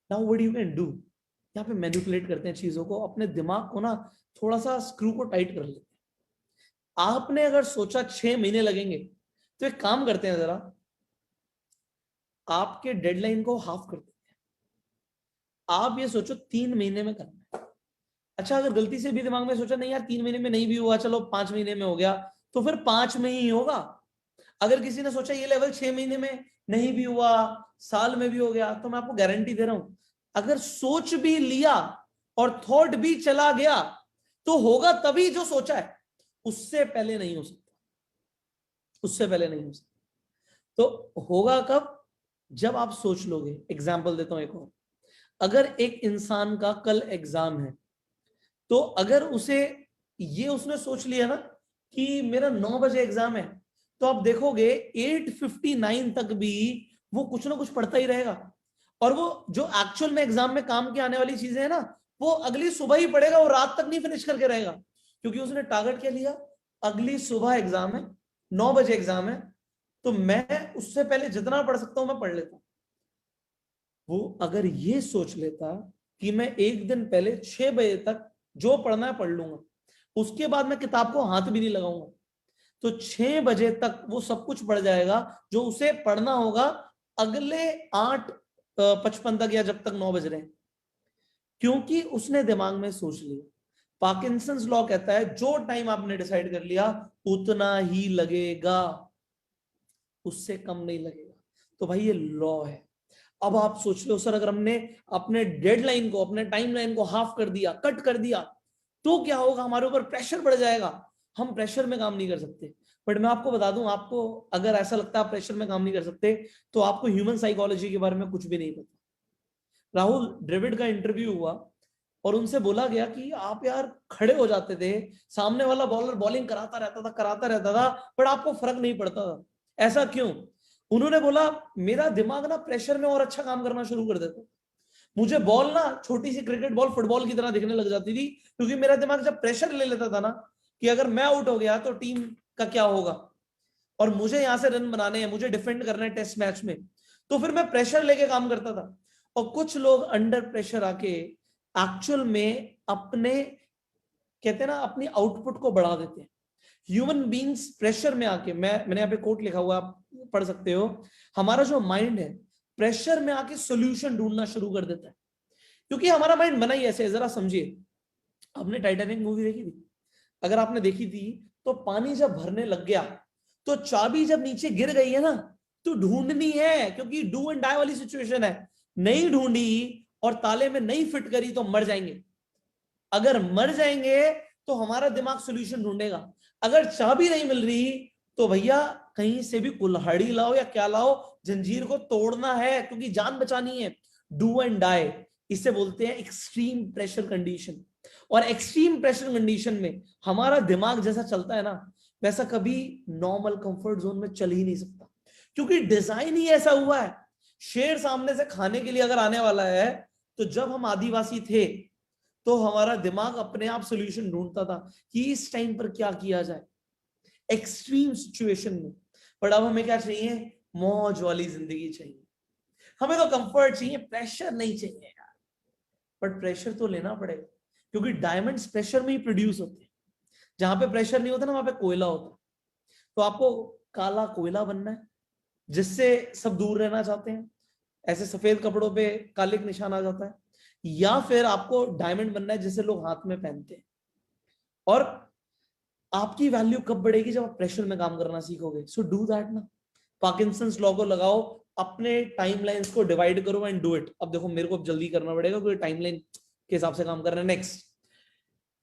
Now what you can do, यहाँ पे मैनिपुलेट करते हैं चीजों को, अपने दिमाग को ना थोड़ा सा स्क्रू को टाइट कर लेते हैं। आपने अगर सोचा 6 महीने लगेंगे, तो एक काम करते हैं, जरा आपके डेडलाइन को हाफ कर देते हैं। आप ये सोचो 3 महीने में करना है। अच्छा, अगर गलती से भी दिमाग में सोचा नहीं यार 3 महीने में नहीं भी हुआ, चलो 5 महीने में हो गया, तो फिर 5 में ही होगा। अगर किसी ने सोचा ये लेवल 6 महीने में नहीं भी हुआ, साल में भी हो गया, तो मैं आपको गारंटी दे रहा हूं, अगर सोच भी लिया और थॉट भी चला गया तो होगा तभी जो सोचा है, उससे पहले नहीं हो सकता, उससे पहले नहीं हो सकता। तो होगा कब, जब आप सोच लोगे। एग्जाम्पल देता हूं एक और, अगर एक इंसान का कल एग्जाम है, तो अगर उसे ये उसने सोच लिया ना कि मेरा 9 बजे एग्जाम है, तो आप देखोगे 8:59 तक भी वो कुछ ना कुछ पढ़ता ही रहेगा, और वो जो एक्चुअल में एग्जाम में काम की आने वाली चीजें है ना, वो अगली सुबह ही पढ़ेगा, वो रात तक नहीं फिनिश करके रहेगा, क्योंकि उसने टारगेट क्या लिया, अगली सुबह एग्जाम है, 9 बजे एग्जाम है, तो मैं उससे पहले जितना पढ़ सकता हूं मैं पढ़ लेता हूं। वो अगर ये सोच लेता कि मैं एक दिन पहले 6 बजे तक जो पढ़ना है पढ़ लूंगा, उसके बाद मैं किताब को हाथ भी नहीं लगाऊंगा, तो 6 बजे तक वो सब कुछ पढ़ जाएगा जो उसे पढ़ना होगा अगले 8:55 तक, या जब तक 9 बज रहे हैं, क्योंकि उसने दिमाग में सोच लिया। पार्किंसंस लॉ कहता है जो टाइम आपने डिसाइड कर लिया उतना ही लगेगा, उससे कम नहीं लगेगा। तो भाई ये लॉ है। अब आप सोच लो सर, अगर हमने अपने डेडलाइन को, अपने टाइमलाइन को हाफ कर दिया, कट कर दिया, तो क्या होगा, हमारे ऊपर प्रेशर बढ़ जाएगा, हम प्रेशर में काम नहीं कर सकते। बट मैं आपको बता दूं, आपको अगर ऐसा लगता है आप प्रेशर में काम नहीं कर सकते, तो आपको ह्यूमन साइकोलॉजी के बारे में कुछ भी नहीं पता। राहुल द्रविड़ का इंटरव्यू हुआ और उनसे बोला गया कि आप यार खड़े हो जाते थे, सामने वाला बॉलर बॉलिंग कराता रहता था, बट आपको फर्क नहीं पड़ता था, ऐसा क्यों? उन्होंने बोला मेरा दिमाग ना प्रेशर में और अच्छा काम करना शुरू कर देता, मुझे बॉल ना छोटी सी क्रिकेट बॉल फुटबॉल की तरह दिखने लग जाती थी, क्योंकि मेरा दिमाग जब प्रेशर ले लेता था ना कि अगर मैं आउट हो गया तो टीम का क्या होगा, और मुझे यहां से रन बनाने हैं, मुझे डिफेंड करना है टेस्ट मैच में, तो फिर मैं प्रेशर लेके काम करता था। और कुछ लोग अंडर प्रेशर आके एक्चुअल में अपने, कहते हैं ना, अपनी आउटपुट को बढ़ा देते हैं। ह्यूमन बींग्स प्रेशर में आके, मैंने यहाँ पे कोट लिखा हुआ, आप पढ़ सकते हो, हमारा जो माइंड है प्रेशर में आके सॉल्यूशन ढूंढना शुरू कर देता है, क्योंकि हमारा माइंड बना ही ऐसे है। जरा समझिए, आपने टाइटैनिक मूवी देखी थी? अगर आपने देखी थी तो पानी जब भरने लग गया तो चाबी जब नीचे गिर गई है ना, तो ढूंढनी है, क्योंकि डू एंड डाई वाली सिचुएशन है। नहीं ढूंढी और ताले में नहीं फिट करी तो मर जाएंगे। अगर मर जाएंगे तो हमारा दिमाग सॉल्यूशन ढूंढेगा। अगर चाबी नहीं मिल रही तो भैया कहीं से भी कुल्हाड़ी लाओ या क्या लाओ, जंजीर को तोड़ना है, क्योंकि जान बचानी है। डू एंड डाई, इसे बोलते हैं एक्सट्रीम प्रेशर कंडीशन। और एक्सट्रीम प्रेशर कंडीशन में हमारा दिमाग जैसा चलता है ना, वैसा कभी नॉर्मल कंफर्ट जोन में चल ही नहीं सकता, क्योंकि डिजाइन ही ऐसा हुआ है। शेर सामने से खाने के लिए अगर आने वाला है, तो जब हम आदिवासी थे तो हमारा दिमाग अपने आप सॉल्यूशन ढूंढता था कि इस टाइम पर क्या किया जाए एक्सट्रीम सिचुएशन में। पर अब हमें क्या चाहिए? मौज वाली जिंदगी चाहिए, हमें तो कंफर्ट चाहिए, प्रेशर नहीं चाहिए यार। बट प्रेशर तो लेना पड़ेगा, क्योंकि डायमंड्स प्रेशर में ही प्रोड्यूस होते हैं। जहां पे प्रेशर नहीं होता ना, वहां पे कोयला होता है। तो आपको काला कोयला बनना है, जिससे सब दूर रहना चाहते हैं, ऐसे सफेद कपड़ों पे काले निशान आ जाता है, या फिर आपको डायमंड बनना है जिसे लोग हाथ में पहनते हैं। और आपकी वैल्यू कब बढ़ेगी? जब आप प्रेशर में काम करना सीखोगे। सो डू दैट ना। पार्किंसंस लॉ को लगाओ, अपने टाइमलाइंस को डिवाइड करो एंड डू इट। अब देखो मेरे को अब जल्दी करना पड़ेगा क्योंकि टाइमलाइन के हिसाब से काम करना है।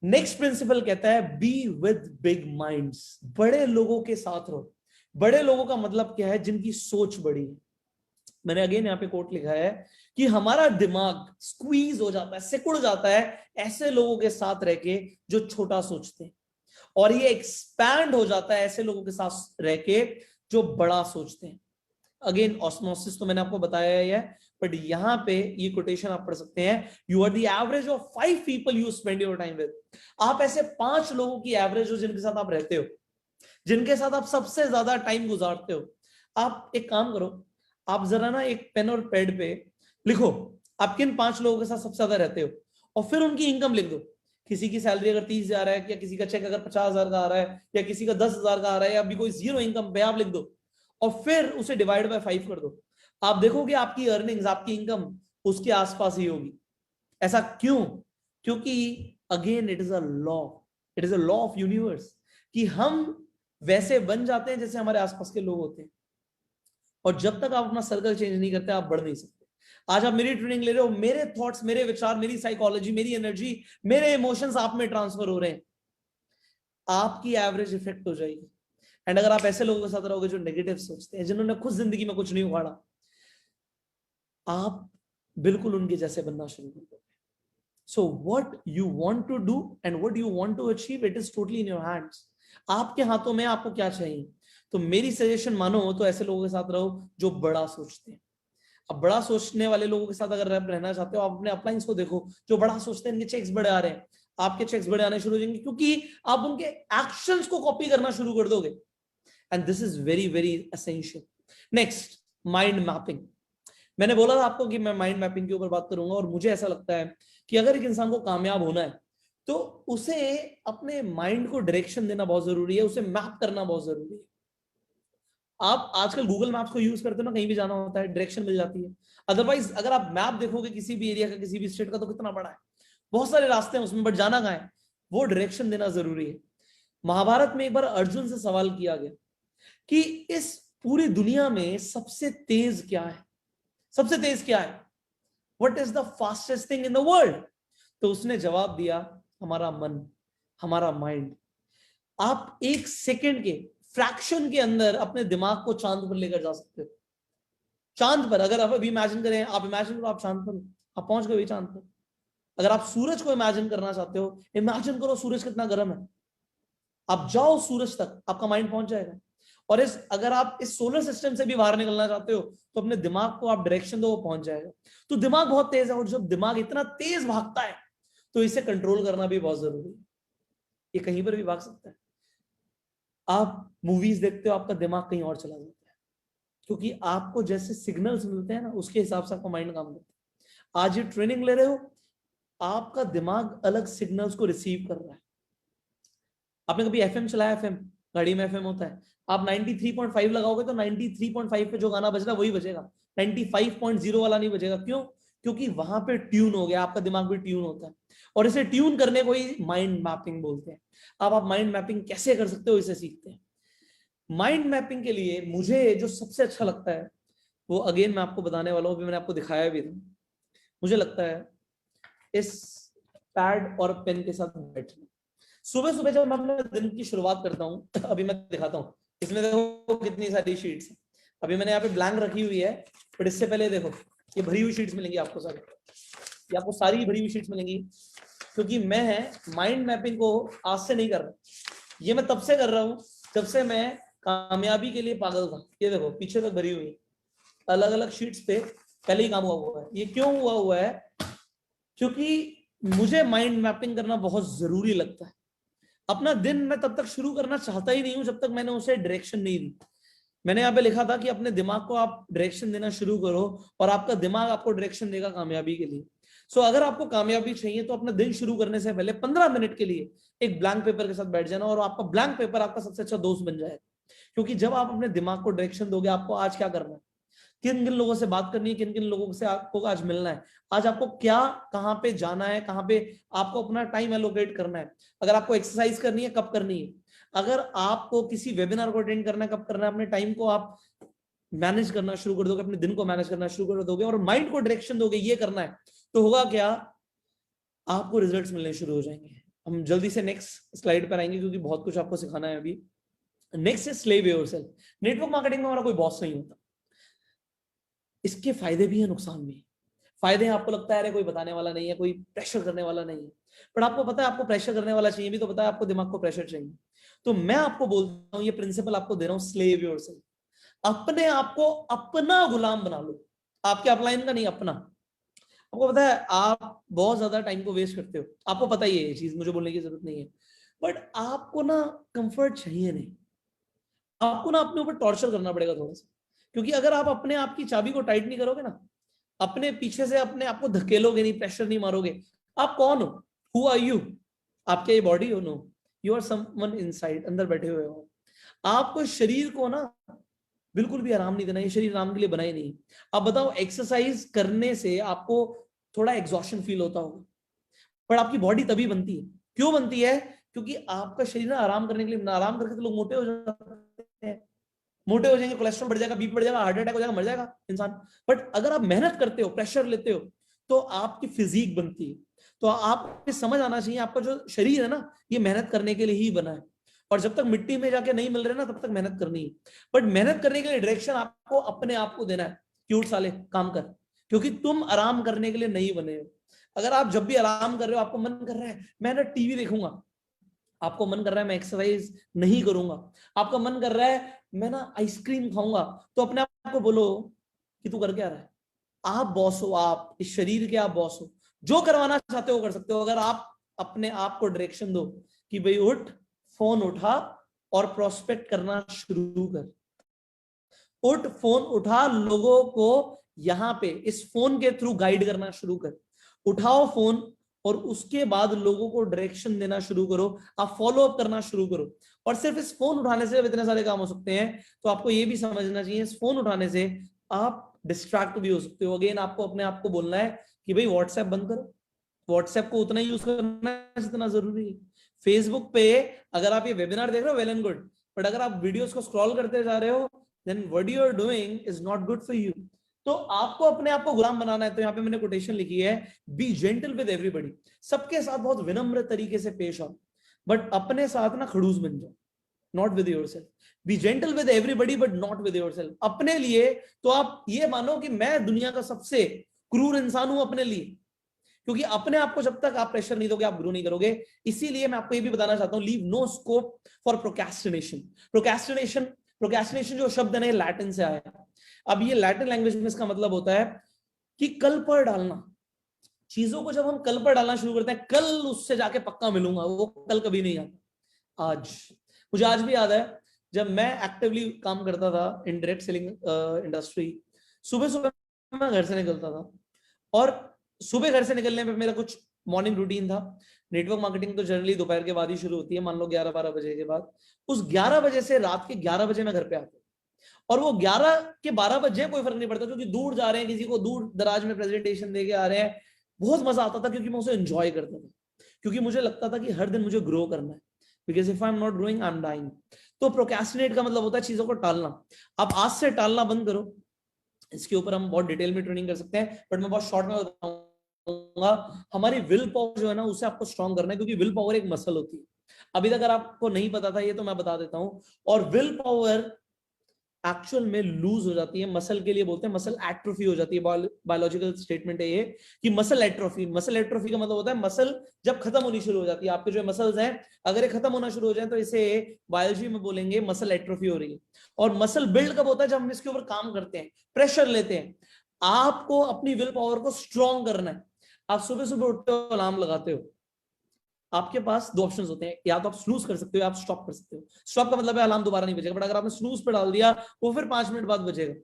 नेक्स्ट प्रिंसिपल कहता है बी विद बिग माइंड्स। बड़े लोगों के साथ रहो। बड़े लोगों का मतलब क्या है? जिनकी सोच बड़ी है। मैंने अगेन यहाँ पे कोट लिखा है कि हमारा दिमाग स्क्वीज हो जाता है, सिकुड़ जाता है ऐसे लोगों के साथ रह के जो छोटा सोचते हैं, और ये एक्सपैंड हो जाता है ऐसे लोगों के साथ रह के जो बड़ा सोचते हैं। अगेन ऑस्मोसिस तो मैंने आपको बताया ही है, बट यहां पे ये कोटेशन आप पढ़ सकते हैं, you are the average of 5 people you spend your time with. आप ऐसे 5 लोगों की एवरेज हो जिनके साथ आप रहते हो, जिनके साथ आप सबसे ज्यादा टाइम गुजारते हो। आप एक काम करो, आप जरा ना एक पेन और पैड पे लिखो आप किन 5 लोगों के साथ सबसे ज्यादा रहते हो, और फिर उनकी इनकम लिख दो। किसी की सैलरी अगर 30,000 है, या किसी का चेक अगर 50,000 का आ रहा है, या किसी का 10,000 का आ रहा है, या अभी कोई जीरो इनकम पे, आप लिख दो और फिर उसे डिवाइड बाय 5 कर दो। आप देखोगे आपकी अर्निंग्स, आपकी इनकम उसके आसपास ही होगी। ऐसा क्यों? क्योंकि again it is a law, it is a law of universe कि हम वैसे बन जाते हैं जैसे हमारे आसपास के लोग होते हैं। और जब तक आप अपना सर्कल चेंज नहीं करते आप बढ़ नहीं सकते। आज आप मेरी ट्रेनिंग ले रहे हो, मेरे थॉट्स, मेरे विचार, मेरी साइकोलॉजी, मेरी एनर्जी, मेरे इमोशंस आप में ट्रांसफर हो रहे हैं, आपकी एवरेज इफेक्ट हो जाएगी। एंड अगर आप ऐसे लोगों के साथ रहोगे जो नेगेटिव सोचते हैं, जिन्होंने खुद जिंदगी में कुछ नहीं उखाड़ा, आप बिल्कुल उनके जैसे बनना शुरू कर दोगे। So what you want to do and what you want to achieve, it is totally in your hands. आपके हाथों में आपको क्या चाहिए। तो मेरी सजेशन मानो तो ऐसे लोगों के साथ रहो जो बड़ा सोचते हैं। अब बड़ा सोचने वाले लोगों के साथ अगर रहना चाहते हो, आप अपने अपलाइंस को देखो जो बड़ा सोचते हैं, इनके चेक्स बड़े आ रहे हैं, आपके चेक्स बड़े आने शुरू हो जाएंगे क्योंकि आप उनके एक्शंस को कॉपी करना शुरू कर दोगे। And this is very very essential. Next, mind mapping. मैंने बोला था आपको कि मैं माइंड मैपिंग के ऊपर बात करूंगा, और मुझे ऐसा लगता है कि अगर एक इंसान को कामयाब होना है तो उसे अपने माइंड को डायरेक्शन देना बहुत जरूरी है, उसे मैप करना बहुत जरूरी है। आप आजकल गूगल मैप्स को यूज करते हो ना, कहीं भी जाना होता है डायरेक्शन मिल जाती है। अदरवाइज अगर आप मैप देखोगे किसी भी एरिया का, किसी भी स्टेट का, तो कितना बड़ा है, बहुत सारे रास्ते हैं उसमें, बट जाना कहाँ है, वो डायरेक्शन देना जरूरी है। महाभारत में एक बार अर्जुन से सवाल किया गया कि इस पूरी दुनिया में सबसे तेज क्या है, सबसे तेज क्या है, what is the fastest thing in the world. तो उसने जवाब दिया, हमारा मन, हमारा माइंड। आप एक सेकंड के फ्रैक्शन के अंदर अपने दिमाग को चांद पर लेकर जा सकते हो। चांद पर अगर आप अभी इमेजिन करें, आप इमेजिन करो आप चांद पर, आप पहुंच गए चांद पर। अगर आप सूरज को इमेजिन करना चाहते हो, इमेजिन करो सूरज कितना गर्म है, आप जाओ सूरज तक, आपका माइंड पहुंच जाएगा। और अगर आप इस सोलर सिस्टम से भी बाहर निकलना चाहते हो तो अपने दिमाग को आप डायरेक्शन दो, वो पहुंच जाएगा। तो दिमाग बहुत तेज है, और जब दिमाग इतना तेज भागता है तो इसे कंट्रोल करना भी बहुत जरूरी है। ये कहीं पर भी भाग सकता है। आप मूवीज देखते हो, आपका दिमाग कहीं और चला जाता है, क्योंकि आपको जैसे सिग्नल्स मिलते हैं ना, उसके हिसाब से आपका माइंड काम करता है। आज ये ट्रेनिंग ले रहे हो, आपका दिमाग अलग सिग्नल्स को रिसीव कर रहा है। आपने कभी एफएम चलाया? एफएम गाड़ी में एफएम होता है, आप 93.5 लगाओगे तो 93.5 पे जो गाना बज रहा है वही बजेगा, 95.0 वाला नहीं बजेगा। क्यों? क्योंकि वहां पे ट्यून हो गया, आपका दिमाग भी ट्यून होता है, और इसे ट्यून करने को ही माइंड मैपिंग बोलते हैं। अब आप माइंड मैपिंग कैसे कर सकते हो, इसे सीखते हैं। माइंड मैपिंग के लिए मुझे जो सबसे अच्छा लगता है वो अगेन मैं आपको बताने वाला हूं, अभी मैंने आपको दिखाया भी था। मुझे लगता है इस पैड और पेन के साथ बैठना। सुबह सुबह जब मैं अपने दिन की शुरुआत करता हूँ, अभी मैं दिखाता हूँ, इसमें देखो कितनी सारी शीट्स हैं। अभी मैंने यहाँ पे ब्लैंक रखी हुई है, बट इससे पहले देखो ये भरी हुई शीट्स मिलेंगी आपको सारी, ये आपको सारी भरी हुई शीट्स मिलेंगी, क्योंकि मैं माइंड मैपिंग को आज से नहीं कर रहा, ये मैं तब से कर रहा हूँ जब से मैं कामयाबी के लिए पागल था। ये देखो पीछे तक भरी हुई अलग अलग शीट्स पे पहले ही काम हुआ है। ये क्यों हुआ है? क्योंकि मुझे माइंड मैपिंग करना बहुत जरूरी लगता है। अपना दिन मैं तब तक शुरू करना चाहता ही नहीं हूं जब तक मैंने उसे डायरेक्शन नहीं दी। मैंने यहाँ पे लिखा था कि अपने दिमाग को आप डायरेक्शन देना शुरू करो, और आपका दिमाग आपको डायरेक्शन देगा कामयाबी के लिए। सो अगर आपको कामयाबी चाहिए तो अपना दिन शुरू करने से पहले 15 मिनट के लिए एक ब्लैंक पेपर के साथ बैठ जाना, और आपका ब्लैंक पेपर आपका सबसे अच्छा दोस्त बन जाएगा। क्योंकि जब आप अपने दिमाग को डायरेक्शन दोगे, आपको आज क्या करना है, किन किन लोगों से बात करनी है, किन किन लोगों से आपको आज मिलना है, आज आपको क्या कहाँ पे जाना है, कहाँ पे आपको अपना टाइम एलोकेट करना है, अगर आपको एक्सरसाइज करनी है कब करनी है, अगर आपको किसी वेबिनार को अटेंड करना है कब करना है, अपने टाइम को आप मैनेज करना शुरू कर दोगे, अपने दिन को मैनेज करना शुरू कर दोगे और माइंड को डायरेक्शन दोगे ये करना है, तो होगा क्या, आपको रिजल्ट्स मिलने शुरू हो जाएंगे। हम जल्दी से नेक्स्ट स्लाइड पर आएंगे क्योंकि बहुत कुछ आपको सिखाना है अभी। Next is slave yourself. Network marketing में हमारा कोई बॉस नहीं होता। इसके फायदे भी हैं, नुकसान भी है। फायदे हैं, आपको लगता है अरे कोई बताने वाला नहीं है, कोई प्रेशर करने वाला नहीं है, पर आपको पता है आपको प्रेशर करने वाला चाहिए भी तो पता है आपको दिमाग को प्रेशर चाहिए। तो मैं आपको बोलता हूं, ये प्रिंसिपल आपको दे रहा हूं, स्लेव योरसेल्फ। अपने आप को अपना गुलाम बना लो, आपके अपलाइन का नहीं, अपना। आपको पता है आप बहुत ज्यादा टाइम को वेस्ट करते हो, आपको पता ही है ये चीज, मुझे बोलने की जरूरत नहीं है, बट आपको ना कंफर्ट चाहिए नहीं, आपको ना अपने ऊपर टॉर्चर करना पड़ेगा थोड़ा सा, क्योंकि अगर आप अपने आप की चाबी को टाइट नहीं करोगे ना, अपने पीछे से अपने आप को धकेलोगे नहीं, प्रेशर नहीं मारोगे, आप कौन हो, हु आर यू, आपके ये बॉडी हो, no, you are someone inside, अंदर बैठे हुए हो। आपको शरीर को ना बिल्कुल भी आराम नहीं देना, ये शरीर आराम के लिए बना ही नहीं। अब बताओ एक्सरसाइज करने से आपको थोड़ा एग्जॉशन फील होता होगा, पर आपकी बॉडी तभी बनती है, क्यों बनती है, क्योंकि आपका शरीर ना आराम करने के लिए, आराम करके तो लोग मोटे हो जाते हैं, मोटे हो जाएंगे, कोलेस्ट्रॉल बढ़ जाएगा, बीपी बढ़ जाएगा, हार्ट अटैक हो जाएगा, मर जाएगा इंसान। बट अगर आप मेहनत करते हो, प्रेशर लेते हो, तो आपकी फिजिक बनती है। तो आपको समझ आना चाहिए आपका जो शरीर है ना, ये मेहनत करने के लिए ही बना है, और जब तक मिट्टी में जाके नहीं मिल रहे ना तब तक मेहनत करनी है। बट मेहनत करने के लिए डायरेक्शन आपको अपने आप को देना है, क्यूट साले काम कर, क्योंकि तुम आराम करने के लिए नहीं बने हो। अगर आप जब भी आराम कर रहे हो, आपको मन कर रहा है मैं ना टीवी देखूंगा, आपको मन कर रहा है मैं एक्सरसाइज नहीं करूंगा, आपका मन कर रहा है मैं ना आइसक्रीम खाऊंगा, तो अपने आप को बोलो कि तू कर क्या रहा है, आप बॉस हो, आप इस शरीर के आप बॉस हो, जो करवाना चाहते हो कर सकते हो। अगर आप अपने आप को डायरेक्शन दो कि भाई उठ, फोन उठा और प्रोस्पेक्ट करना शुरू कर, उठ फोन उठा, लोगों को यहां पे इस फोन के थ्रू गाइड करना शुरू कर, उठाओ फोन और उसके बाद लोगों को डायरेक्शन देना शुरू करो, आप फॉलो अप करना शुरू करो। और सिर्फ इस फोन उठाने से इतने सारे काम हो सकते हैं, तो आपको ये भी समझना चाहिए इस फोन उठाने से आप डिस्ट्रैक्ट भी हो सकते हो। अगेन आपको अपने आप को बोलना है कि भाई व्हाट्सएप बंद करो, व्हाट्सएप को उतना यूज करना है जितना जरूरी है। फेसबुक पे अगर आप ये वेबिनार देख रहे हो वेल एंड गुड, बट अगर आप वीडियोस को स्क्रॉल करते जा रहे हो then what you are doing is not good for you. तो आपको अपने आप को गुलाम बनाना है। तो यहाँ पे मैंने कोटेशन लिखी है, बी जेंटल विद एवरीबॉडी, सबके साथ बहुत विनम्र तरीके से पेश आओ, बट अपने साथ ना खड़ूस बन जाओ, not with yourself. B gentle with everybody but not with yourself. अपने लिए तो आप ये मानो कि मैं दुनिया का सबसे क्रूर इंसान हूं अपने लिए, क्योंकि अपने आप को जब तक आप प्रेशर नहीं दोगे आप ग्रो नहीं करोगे। इसीलिए मैं आपको ये भी बताना चाहता हूं, leave no scope for procrastination. Procrastination procrastination जो शब्द है लैटिन से आया। अब ये लैटिन लैंग्वेज में इसका मतलब होता है कि कल पर डालना। चीजों को जब हम कल पर डालना शुरू करते हैं, कल उससे जाके पक्का मिलूंगा, वो कल कभी नहीं आता। आज मुझे आज भी याद है जब मैं एक्टिवली काम करता था इन डायरेक्ट सेलिंग इंडस्ट्री, सुबह सुबह मैं घर से निकलता था, और सुबह घर से निकलने पे मेरा कुछ मॉर्निंग रूटीन था। नेटवर्क मार्केटिंग तो जनरली दोपहर के बाद ही शुरू होती है, मान लो 11-12 बजे के बाद। उस 11 बजे से रात के 11 बजे मैं घर पे आता, और वो 11 के 12 बजे कोई फर्क नहीं पड़ता, क्योंकि दूर जा रहे हैं, किसी को दूर दराज में प्रेजेंटेशन देके आ रहे हैं, बहुत मजा आता था क्योंकि मैं उसे एंजॉय करता था, क्योंकि मुझे लगता था कि हर दिन मुझे ग्रो करना है, because if I am not growing I am dying. तो प्रोक्रेस्टिनेट का मतलब होता है चीजों को टालना। आप आज से टालना बंद करो। इसके ऊपर हम बहुत डिटेल में ट्रेनिंग कर सकते हैं, बट मैं बहुत शॉर्ट में बताऊंगा। हमारी विल पावर जो है ना, उसे आपको स्ट्रॉन्ग करना है, क्योंकि विल पावर एक मसल होती है। अभी तक अगर आपको नहीं पता था ये तो मैं बता देता हूं। और विल पावर एक्चुअल में लूज हो जाती है, मसल के लिए बोलते हैं मसल एट्रोफी हो जाती है। बायोलॉजिकल स्टेटमेंट है ये कि मसल एट्रोफी। मसल एट्रोफी का मतलब होता है मसल जब खत्म होनी शुरू हो जाती है। आपके जो मसल्स हैं अगर ये खत्म होना शुरू हो जाए तो इसे बायोलॉजी में बोलेंगे मसल एट्रोफी हो रही है। और मसल बिल्ड कब होता है? जब हम इसके ऊपर काम करते हैं, प्रेशर लेते हैं। आपको अपनी विल पावर को स्ट्रॉन्ग करना है। आप सुबह सुबह उठते हो, अलार्म लगाते हो, आपके पास दो ऑप्शंस होते हैं, या तो आप स्नूज कर सकते हो या आप स्टॉप कर सकते हो। स्टॉप का मतलब है अलार्म दोबारा नहीं बजेगा, बट अगर आपने स्नूज पे डाल दिया वो फिर 5 मिनट बाद बजेगा।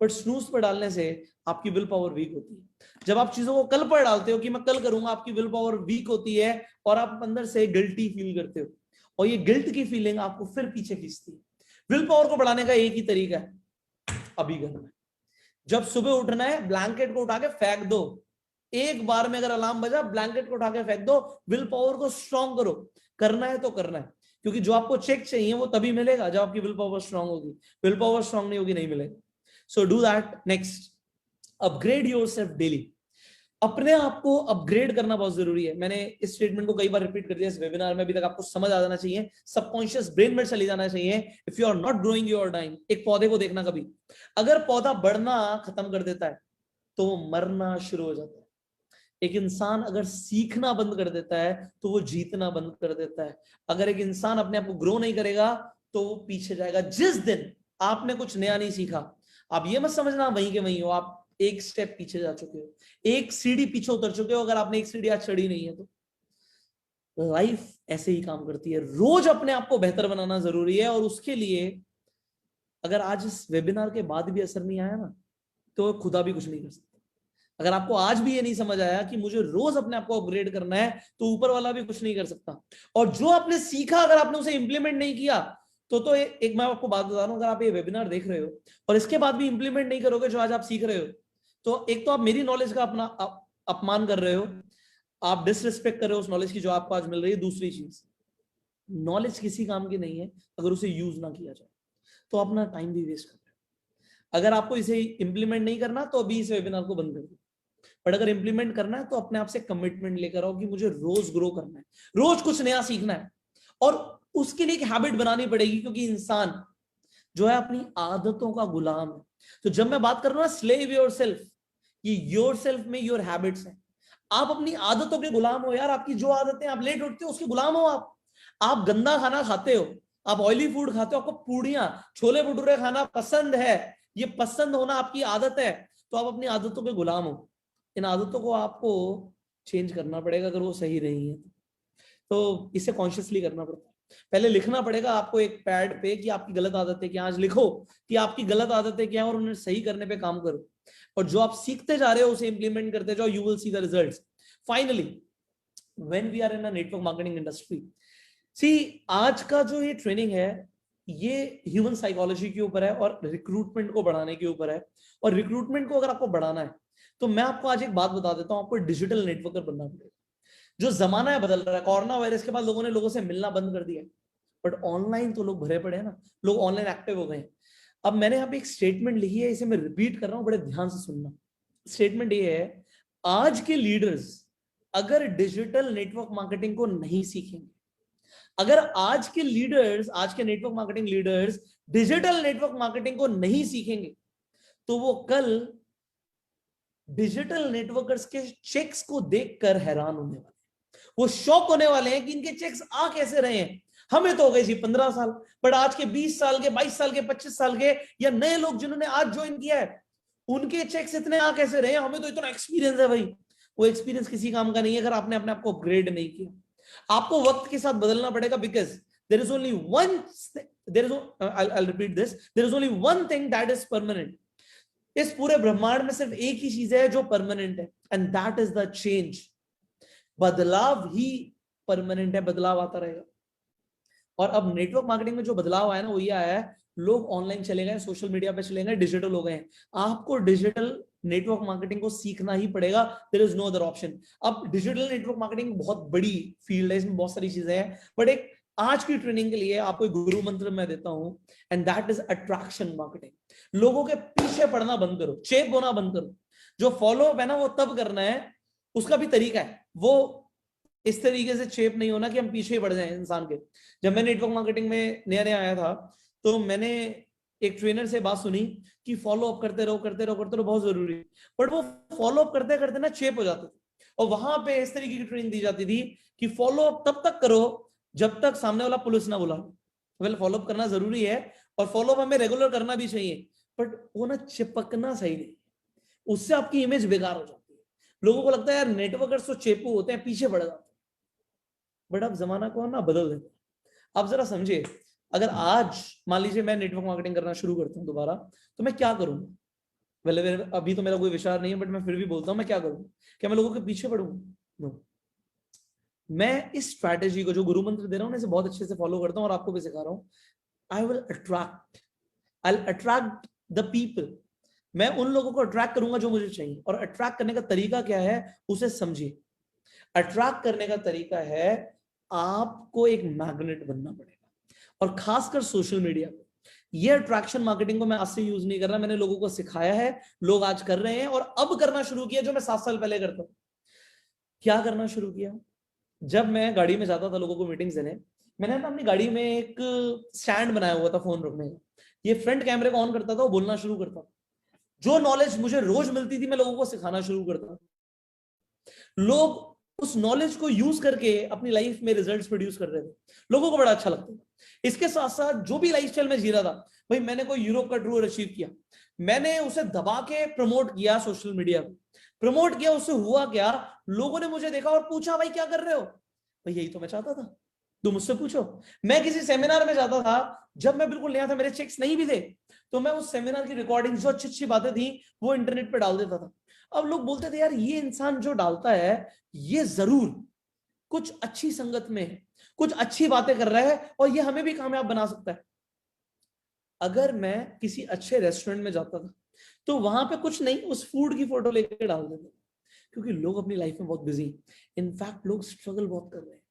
बट स्नूज पे डालने से आपकी विल पावर वीक होती है। जब आप चीजों को कल पर डालते हो कि मैं कल करूंगा, आपकी विल पावर वीक होती है और आप अंदर से गिल्टी फील करते हो, और ये गिल्ट की फीलिंग आपको फिर पीछे खींचती है। विल पावर को बढ़ाने का एक ही तरीका है, अभी करना है। जब सुबह उठना है ब्लैंकेट को उठा के फेंक दो, एक बार में अगर अलार्म बजा ब्लैंकेट को उठा के फेंक दो, विल पावर को स्ट्रांग करो, करना है तो करना है, क्योंकि जो आपको चेक चाहिए वो तभी मिलेगा जब आपकी विल पावर स्ट्रांग होगी, विल पावर स्ट्रांग नहीं होगी नहीं मिलेगा। So do that. Next, upgrade yourself daily. अपने आप को अपग्रेड करना बहुत जरूरी है। मैंने इस स्टेटमेंट को कई बार रिपीट कर दिया इस वेबिनार में, अभी तक आपको समझ आ जाना चाहिए, सबकॉन्शियस ब्रेन में चली जाना चाहिए। If you are not growing you are dying. एक पौधे को देखना, कभी अगर पौधा बढ़ना खत्म कर देता है तो वो मरना शुरू हो जाता है। एक इंसान अगर सीखना बंद कर देता है तो वो जीतना बंद कर देता है। अगर एक इंसान अपने आप को ग्रो नहीं करेगा तो वो पीछे जाएगा। जिस दिन आपने कुछ नया नहीं सीखा, आप ये मत समझना वहीं के वहीं हो, आप एक स्टेप पीछे जा चुके हो, एक सीढ़ी पीछे उतर चुके हो। अगर आपने एक सीढ़ी आज चढ़ी नहीं है तो लाइफ ऐसे ही काम करती है। रोज अपने आप को बेहतर बनाना जरूरी है, और उसके लिए अगर आज इस वेबिनार के बाद भी असर नहीं आया ना तो खुदा भी कुछ नहीं कर सकता। अगर आपको आज भी ये नहीं समझ आया कि मुझे रोज अपने आप को अपग्रेड करना है तो ऊपर वाला भी कुछ नहीं कर सकता। और जो आपने सीखा अगर आपने उसे इंप्लीमेंट नहीं किया तो एक मैं आपको बात बता रहा हूं, अगर आप ये वेबिनार देख रहे हो और इसके बाद भी इंप्लीमेंट नहीं करोगे जो आज आप सीख रहे हो, तो एक तो आप मेरी नॉलेज का अपना अपमान कर रहे हो, आप डिसरिस्पेक्ट कर रहे हो उस नॉलेज की जो आपको आज मिल रही है। दूसरी चीज, नॉलेज किसी काम की नहीं है अगर उसे यूज ना किया जाए, तो अपना टाइम भी वेस्ट कर रहे हो। अगर आपको इसे इंप्लीमेंट नहीं करना तो अभी इस वेबिनार को बंद कर दो, बट अगर इंप्लीमेंट करना है तो अपने आप से कमिटमेंट लेकर आओ कि मुझे रोज ग्रो करना है, रोज कुछ नया सीखना है, और उसके लिए एक हैबिट बनानी पड़ेगी, क्योंकि इंसान जो है अपनी आदतों का गुलाम है। तो जब मैं बात कर रहा हूं स्लेव योरसेल्फ, ये योरसेल्फ में योर हैबिट्स है। आप अपनी आदतों के गुलाम हो यार। आपकी जो आदतें, आप लेट उठते हो उसके गुलाम हो आप गंदा खाना खाते हो, आप ऑयली फूड खाते हो, आपको पूड़ियां छोले भटूरे खाना पसंद है, ये पसंद होना आपकी आदत है, तो आप अपनी आदतों के गुलाम हो। इन आदतों को आपको चेंज करना पड़ेगा अगर वो सही नहीं है तो इसे कॉन्शियसली करना पड़ता है। पहले लिखना पड़ेगा आपको एक पैड पे कि आपकी गलत आदतें क्या, आज लिखो कि आपकी गलत आदतें क्या और उन्हें सही करने पे काम करो, और जो आप सीखते जा रहे हो उसे इंप्लीमेंट करते जाओ, you will see the results. Finally, when we are in a network marketing industry, see आज का जो ये ट्रेनिंग है ये ह्यूमन साइकोलॉजी के ऊपर है और रिक्रूटमेंट को बढ़ाने के ऊपर है। और रिक्रूटमेंट को अगर आपको बढ़ाना है तो मैं आपको आज एक बात बता देता हूं, आपको डिजिटल नेटवर्कर बनना पड़ेगा। जो जमाना है बदल रहा है, कोरोना वायरस के बाद लोगों ने लोगों से मिलना बंद कर दिया, बट ऑनलाइन तो लोग भरे पड़े हैं ना, लोग ऑनलाइन एक्टिव हो गए हैं। अब मैंने यहाँ पे एक स्टेटमेंट लिखी है, इसे मैं रिपीट कर रहा हूं, बड़े ध्यान से सुनना। स्टेटमेंट ये है, आज के लीडर्स अगर डिजिटल नेटवर्क मार्केटिंग को नहीं सीखेंगे, अगर आज के लीडर्स, आज के network marketing leaders digital network marketing को नहीं सीखेंगे तो वो कल डिजिटल नेटवर्कर्स के चेक्स को देखकर हैरान होने वाले, वो शॉक होने वाले हैं कि इनके चेक्स आ कैसे रहे हैं। हमें तो हो गए जी 15 साल, बट आज के 20 साल के, 22 साल के, 25 साल के या नए लोग जिन्होंने आज ज्वाइन किया है, उनके चेक्स इतने आ कैसे रहे हैं। हमें तो इतना एक्सपीरियंस है भाई, वो एक्सपीरियंस किसी काम का नहीं है अगर आपने अपने आप को अपग्रेड नहीं किया। आपको वक्त के साथ बदलना पड़ेगा, because there is only one, I'll repeat this, there is only one thing that is permanent. इस पूरे ब्रह्मांड में सिर्फ एक ही चीज है जो परमानेंट है, and that is the change. बदलाव ही परमानेंट है, बदलाव आता रहेगा। और अब नेटवर्क मार्केटिंग में जो बदलाव आया ना वो ये आया है, लोग ऑनलाइन चले गए, सोशल मीडिया पे चले गए, डिजिटल हो गए हैं। आपको डिजिटल नेटवर्क मार्केटिंग को सीखना ही पड़ेगा, there is no other option. अब डिजिटल नेटवर्क मार्केटिंग बहुत बड़ी फील्ड है, इसमें बहुत सारी चीजें हैं, बट एक आज की ट्रेनिंग के लिए आपको एक गुरु मंत्र मैं देता हूं, and that is attraction marketing. लोगों के पीछे पड़ना बंद करो, चेप होना बंद करो। जो फॉलो अप है ना वो तब करना है, उसका भी तरीका है, वो इस तरीके से चेप नहीं होना कि हम पीछे ही पड़ जाएं इंसान के। जब मैं नेटवर्क मार्केटिंग में नया नया आया था तो मैंने एक ट्रेनर से बात सुनी कि फॉलो अप करते रहो करते रहो करते रहो, बहुत जरूरी है। बट वो फॉलो अप करते करते ना चेप हो जाते थे, और वहां पे इस तरीके की ट्रेनिंग दी जाती थी कि फॉलो अप तब तक करो जब तक सामने वाला पुलिस ना बुला। वेल, फॉलो अप करना जरूरी है और फॉलो अप हमें रेगुलर करना भी चाहिए, बट वो ना चिपकना सही नहीं, उससे आपकी इमेज बेकार हो जाती है। लोगों को लगता है यार नेटवर्कर्स तो चेपू होते हैं, पीछे पड़ जाते हैं, बट अब जमाना को ना बदल देते। आप जरा समझिए, अगर आज मान लीजिए मैं नेटवर्क मार्केटिंग करना शुरू करता हूं दोबारा, तो मैं क्या करूंगा? वेल, अभी तो मेरा कोई विचार नहीं है, बट मैं फिर भी बोलता हूं मैं क्या करूंगा। क्या मैं लोगों के पीछे पड़ूंगा? नो। मैं इस स्ट्रैटेजी को जो गुरु मंत्र दे रहा हूं इसे बहुत अच्छे से फॉलो करता हूं और आपको भी सिखा रहा हूं। I will attract the people मैं उन लोगों को अट्रैक्ट करूंगा जो मुझे चाहिए। और अट्रैक्ट करने का तरीका क्या है, उसे समझिए। अट्रैक्ट करने का तरीका है, आपको एक मैग्नेट बनना पड़ेगा। और खासकर सोशल मीडिया पे ये अट्रैक्शन मार्केटिंग को मैं आज से यूज नहीं कर रहा, मैंने लोगों को सिखाया है, लोग आज कर रहे हैं और अब करना शुरू किया जो मैं 7 साल पहले करता हूं। क्या करना शुरू किया, जब मैं गाड़ी में जाता था लोगों को मीटिंग्स देने, मैंने ना अपनी गाड़ी में एक स्टैंड बनाया हुआ था फोन रखने का। ये फ्रंट कैमरे को ऑन करता था, वो बोलना शुरू करता था। जो नॉलेज मुझे रोज मिलती थी मैं लोगों को सिखाना शुरू करता था। लोग उस नॉलेज को यूज करके अपनी लाइफ में रिजल्ट्स प्रोड्यूस कर रहे थे, लोगों को बड़ा अच्छा लगता था। इसके साथ साथ जो भी लाइफस्टाइल में जी रहा था, भाई मैंने कोई यूरोप का टूर अचीव किया, मैंने उसे दबा के प्रमोट किया सोशल मीडिया पे, प्रमोट किया, उससे हुआ क्या, लोगों ने मुझे देखा और पूछा भाई क्या कर रहे हो, भाई यही तो मैं चाहता था, तुम मुझसे पूछो। मैं किसी सेमिनार में जाता था, जब मैं बिल्कुल नया था, मेरे चेक्स नहीं भी थे, तो मैं उस सेमिनार की रिकॉर्डिंग जो अच्छी अच्छी बातें थी वो इंटरनेट पे डाल देता था। अब लोग बोलते थे यार ये इंसान जो डालता है ये जरूर कुछ अच्छी संगत में है, कुछ अच्छी बातें कर रहा है और ये हमें भी कामयाब बना सकता है। अगर मैं किसी अच्छे रेस्टोरेंट में जाता था तो वहां पे कुछ नहीं, उस फूड की फोटो लेकर डाल देते, क्योंकि लोग अपनी लाइफ में बहुत बिजी, इनफैक्ट लोग स्ट्रगल बहुत कर रहे हैं।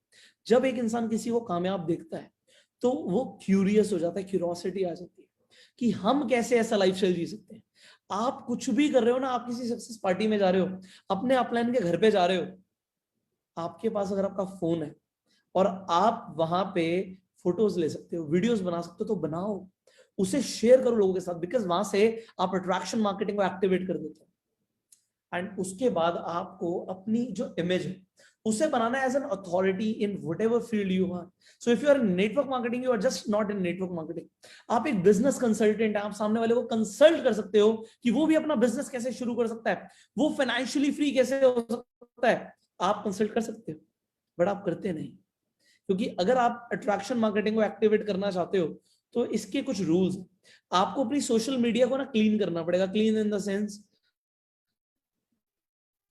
जब एक इंसान किसी को कामयाब देखता है तो वो क्यूरियस हो जाता है, क्यूरियोसिटी आ जाती है कि हम कैसे ऐसा लाइफस्टाइल जी सकते हैं। आप कुछ भी कर रहे हो ना, आप किसी सक्सेस पार्टी में जा रहे हो, अपने अपलाइन के घर पे जा रहे हो, आपके पास अगर आपका फोन है और आप वहां पे फोटोज ले सकते हो, वीडियोस बना सकते हो, तो बनाओ, उसे शेयर करो लोगों के साथ, बिकॉज वहां से आप अट्रैक्शन मार्केटिंग को एक्टिवेट कर देते हो। एंड उसके बाद आपको अपनी जो इमेज है उसे बनाना as an authority in whatever field you are. So if you are in network marketing, you are just not in network marketing, आप एक बिजनेस कंसल्टेंट है, आप सामने वाले को कंसल्ट कर सकते हो कि वो भी अपना बिजनेस कैसे शुरू कर सकता है, वो फाइनेंशियली फ्री कैसे हो सकता है, आप कंसल्ट कर सकते हो, बट आप करते नहीं। क्योंकि अगर आप अट्रैक्शन मार्केटिंग को एक्टिवेट करना चाहते हो तो इसके कुछ रूल्स, आपको अपनी सोशल मीडिया को ना क्लीन करना पड़ेगा। क्लीन इन द सेंस,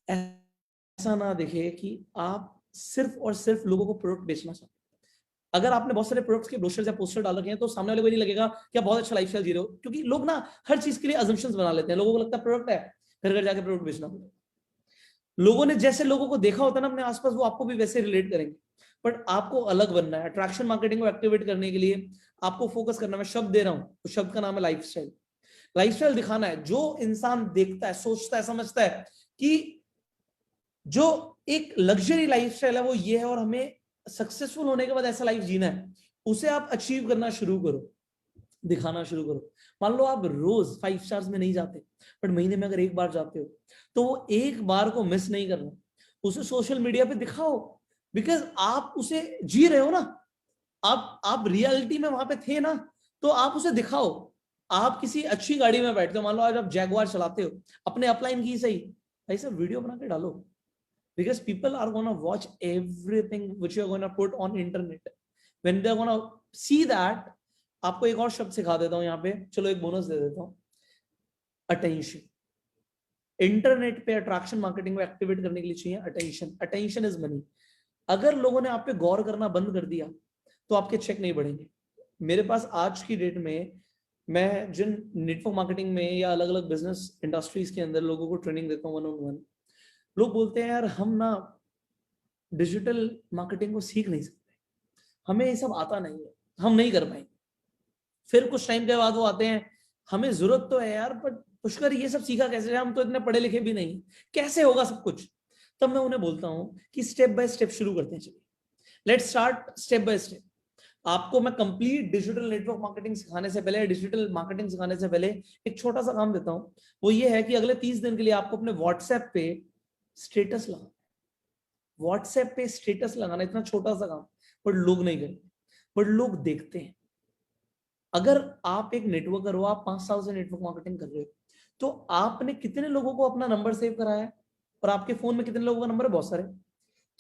ऐसा ना दिखे कि आप सिर्फ और सिर्फ लोगों को प्रोडक्ट बेचना चाहते हो। अगर आपने बहुत सारे प्रोडक्ट्स के ब्रोशर्स या पोस्टर डाल रखे हैं तो सामने वाले को नहीं लगेगा कि आप बहुत अच्छा लाइफस्टाइल जी रहे हो, क्योंकि लोग ना हर चीज के लिए अजम्पशंस बना लेते हैं। लोगों को लगता है प्रोडक्ट है, घर घर जाके प्रोडक्ट बेचना पड़ेगा। लोगों ने जैसे लोगों को देखा होता है ना अपने आसपास, वो आपको भी वैसे रिलेट करेंगे। बट आपको अलग बनना है। अट्रैक्शन मार्केटिंग को एक्टिवेट करने के लिए आपको फोकस करना है। मैं शब्द दे रहा हूं, उस शब्द का नाम है लाइफस्टाइल। लाइफस्टाइल दिखाना है, जो इंसान देखता है, सोचता है, समझता है कि जो एक लग्जरी लाइफस्टाइल है वो ये है और हमें सक्सेसफुल होने के बाद ऐसा लाइफ जीना है, उसे आप अचीव करना शुरू करो, दिखाना शुरू करो। मान लो आप रोज 5 स्टार्स में नहीं जाते, बट महीने में अगर एक बार जाते हो तो वो एक बार को मिस नहीं करना, उसे सोशल मीडिया पे दिखाओ, बिकॉज आप उसे जी रहे हो ना, आप रियलिटी में वहां पे थे ना, तो आप उसे दिखाओ। आप किसी अच्छी गाड़ी में बैठते हो, मान लो आज आप जैगवार चलाते हो, अपने अपलाइन की सही, भाई सब वीडियो बना के डालो, because people are going to watch everything which you are going to put on internet. When they are going to see that, आपको एक और शब्द सिखा देता हूं यहाँ पे, चलो एक बोनस दे देता हूं, अटेंशन। इंटरनेट पे अट्रैक्शन मार्केटिंग को एक्टिवेट करने के लिए चाहिए अटेंशन। Attention is money. अगर लोगों ने आप पे गौर करना बंद कर दिया तो आपके चेक नहीं बढ़ेंगे। मेरे पास आज की डेट में, मैं जिन नेटवर्क मार्केटिंग में या अलग अलग बिजनेस इंडस्ट्रीज के अंदर लोगों को ट्रेनिंग देता हूँ 1-on-1, लोग बोलते हैं यार हम ना डिजिटल मार्केटिंग को सीख नहीं सकते, हमें ये सब आता नहीं है, हम नहीं कर पाएंगे। फिर कुछ टाइम के बाद वो आते हैं, हमें जरूरत तो है यार, पर पुष्कर ये सब सीखा कैसे, हम तो इतने पढ़े लिखे भी नहीं, कैसे होगा सब कुछ। तब मैं उन्हें बोलता हूं कि स्टेप बाय स्टेप शुरू करते हैं, चलिए let's start step by step. आपको मैं कंप्लीट डिजिटल नेटवर्क मार्केटिंग सिखाने से पहले, डिजिटल मार्केटिंग सिखाने से पहले एक छोटा सा काम देता हूं। वो ये है कि अगले 30 दिन के लिए आपको अपने व्हाट्सएप पे स्टेटस लगाना। व्हाट्सएप पे स्टेटस लगाना इतना छोटा सा काम, पर लोग नहीं करते, पर लोग देखते हैं। अगर आप एक नेटवर्कर हो, आप 5 साल से नेटवर्क मार्केटिंग कर रहे हो, तो आपने कितने लोगों को अपना नंबर सेव कराया है, और आपके फोन में कितने लोगों का नंबर है, बहुत सारे।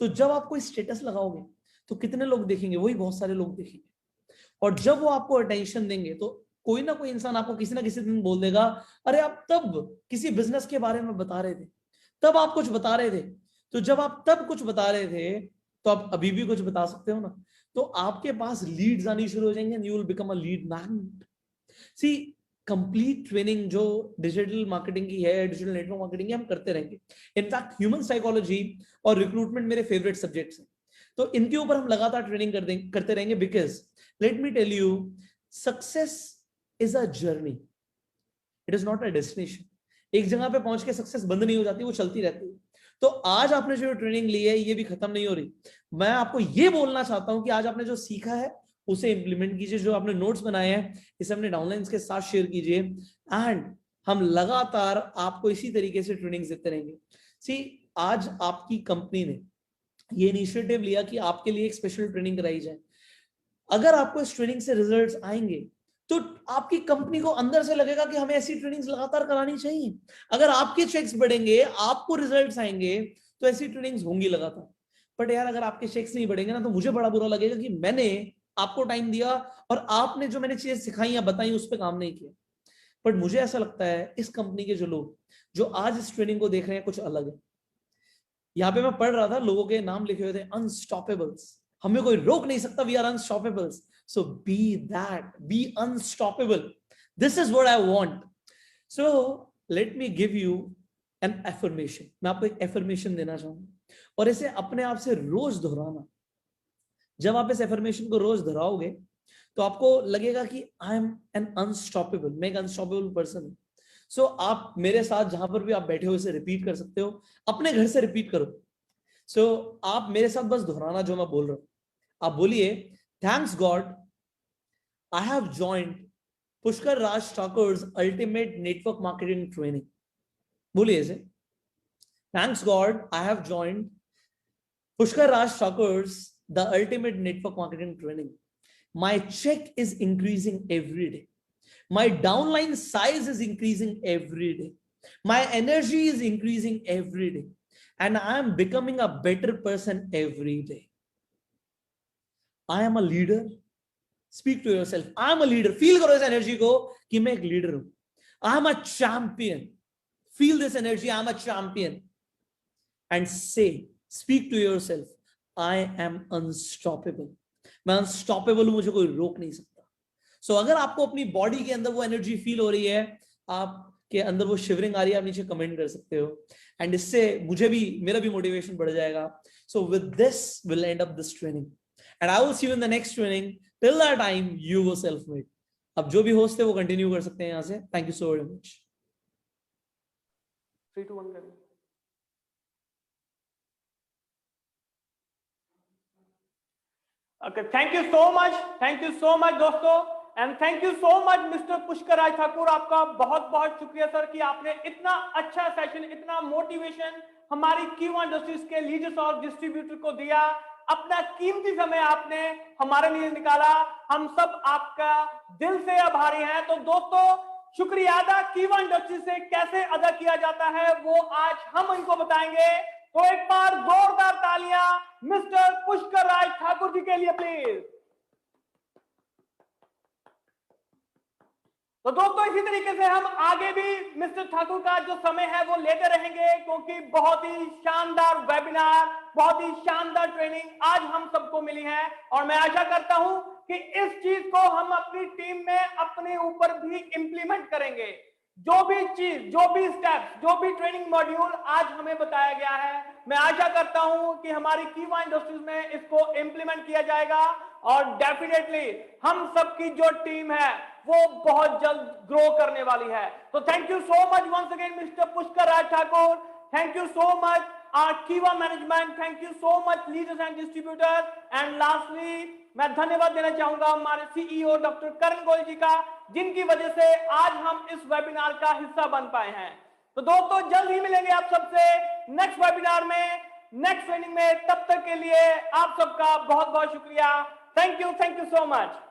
तो जब आप कोई स्टेटस लगाओगे तो कितने लोग देखेंगे, वही बहुत सारे लोग देखेंगे। और जब वो आपको अटेंशन देंगे तो कोई ना कोई इंसान आपको किसी ना किसी दिन बोल देगा, अरे आप तब किसी बिजनेस के बारे में बता रहे थे, तब आप कुछ बता रहे थे। तो जब आप तब कुछ बता रहे थे तो आप अभी भी कुछ बता सकते हो ना। तो आपके पास लीड्स आनी शुरू हो जाएंगे, you will become a lead magnet. See, complete training जो डिजिटल मार्केटिंग की है, डिजिटल नेटवर्क मार्केटिंग की, हम करते रहेंगे। इनफैक्ट ह्यूमन साइकोलॉजी और रिक्रूटमेंट मेरे फेवरेट सब्जेक्ट्स हैं, तो इनके ऊपर हम लगातार ट्रेनिंग करते रहेंगे। Because let me tell you, success is a journey, it is not a destination. एक जगह पे पहुंच के सक्सेस बंद नहीं हो जाती, वो चलती रहती है। तो आज आपने जो ट्रेनिंग ली है ये भी खत्म नहीं हो रही। मैं आपको ये बोलना चाहता हूं कि आज आपने जो सीखा है उसे इंप्लीमेंट कीजिए, जो आपने नोट्स बनाए हैं इसे अपने डाउनलाइंस के साथ शेयर कीजिए, एंड हम लगातार आपको इसी तरीके से ट्रेनिंग देते रहेंगे। सी, आज आपकी कंपनी ने ये इनिशिएटिव लिया कि आपके लिए एक स्पेशल ट्रेनिंग कराई जाए। अगर आपको इस ट्रेनिंग से रिजल्ट्स आएंगे तो आपकी कंपनी को अंदर से लगेगा कि हमें ऐसी ट्रेनिंग्स लगातार करानी चाहिए। अगर आपके चेक्स बढ़ेंगे, आपको रिजल्ट्स आएंगे, तो ऐसी ट्रेनिंग्स होंगी लगातार। बट यार, अगर आपके चेक्स नहीं बढ़ेंगे ना, तो मुझे बड़ा बुरा लगेगा कि मैंने आपको टाइम दिया और आपने जो मैंने चीजें सिखाई या बताई उस पर काम नहीं किया। बट मुझे ऐसा लगता है इस कंपनी के जो लोग जो आज इस ट्रेनिंग को देख रहे हैं कुछ अलग है। यहाँ पे मैं पढ़ रहा था, लोगों के नाम लिखे हुए थे, अनस्टॉपेबल्स, हमें कोई रोक नहीं सकता, we are unstoppables. So be that, be unstoppable. This is what I want. So let me give you an affirmation. मैं आपको एक affirmation देना चाहूंगा और इसे अपने आप से रोज दोहराना। जब आप इस affirmation को रोज दोहराओगे तो आपको लगेगा कि I am an unstoppable, मैं एक unstoppable person हूं। So आप मेरे साथ जहां पर भी आप बैठे हो इसे रिपीट कर सकते हो, अपने घर से रिपीट करो। So आप मेरे साथ बस दोहराना जो मैं बोल रहा हूं। आप बोलिए, Thanks God, I have joined Pushkar Raj Thakur's ultimate network marketing training. बोलिए इसे, Thanks God, I have joined Pushkar Raj Thakur's the ultimate network marketing training. My check is increasing every day. My downline size is increasing every day. My energy is increasing every day. And I am becoming a better person every day. I am a leader. Speak to yourself. I am a leader. Feel करो इस energy को कि मैं एक leader हूं. I am a champion. Feel this energy. I am a champion. And say, speak to yourself, I am unstoppable. मैं unstoppable हूं, मुझे कोई रोक नहीं सकता. So अगर आपको अपनी बॉडी के अंदर वो एनर्जी फील हो रही है, आपके अंदर वो शिवरिंग आ रही है, आप नीचे कमेंट कर सकते हो. एंड इससे मुझे भी, मेरा भी मोटिवेशन बढ़ जाएगा. So with this, we'll end up this training. And I will see you in the next training. Till that time, you were self-made. अब जो भी होस्ट है वो कंटिन्यू कर सकते हैं यहाँ से. Thank you so very much. 3, 2, 1 करें. Okay, thank you so much दोस्तों, and thank you so much Mr. Pushkar Raj Thakur. आपका बहुत बहुत शुक्रिया सर कि आपने इतना अच्छा सेशन, इतना मोटिवेशन हमारी Q1 इंडस्ट्रीज के लीडर्स और डिस्ट्रीब्यूटर को दिया. अपना कीमती समय आपने हमारे लिए निकाला. हम सब आपका दिल से आभारी हैं. तो दोस्तों, शुक्रिया अदा Q1 इंडस्ट्री से कैसे अदा किया जाता है वो आज हम इनको बताएंगे. तो एक बार जोरदार तालियां मिस्टर पुष्कर राज ठाकुर जी के लिए प्लीज. तो दोस्तों, इसी तरीके से हम आगे भी मिस्टर ठाकुर का जो समय है वो लेते रहेंगे, क्योंकि बहुत ही शानदार वेबिनार, बहुत ही शानदार ट्रेनिंग आज हम सबको मिली है. और मैं आशा करता हूं कि इस चीज को हम अपनी टीम में अपने ऊपर भी इंप्लीमेंट करेंगे. जो भी चीज, जो भी स्टेप्स, जो भी ट्रेनिंग मॉड्यूल आज हमें बताया गया है, मैं आशा करता हूं कि हमारी Q1 इंडस्ट्रीज में इसको इंप्लीमेंट किया जाएगा. और डेफिनेटली हम सबकी जो टीम है वो बहुत जल्द ग्रो करने वाली है. तो thank you so much once again mister Pushkar Raj Thakur. Thank you so much Q1 management. Thank you so much leaders and distributors. And lastly मैं धन्यवाद देना चाहूंगा हमारे CEO डॉक्टर करण गोयल जी का, जिनकी वजह से आज हम इस वेबिनार का हिस्सा बन पाए हैं. तो दोस्तों, जल्द ही मिलेंगे आप सबसे नेक्स्ट वेबिनार में, नेक्स्ट ट्रेनिंग में. तब तक के लिए आप सबका बहुत बहुत शुक्रिया. Thank you so much.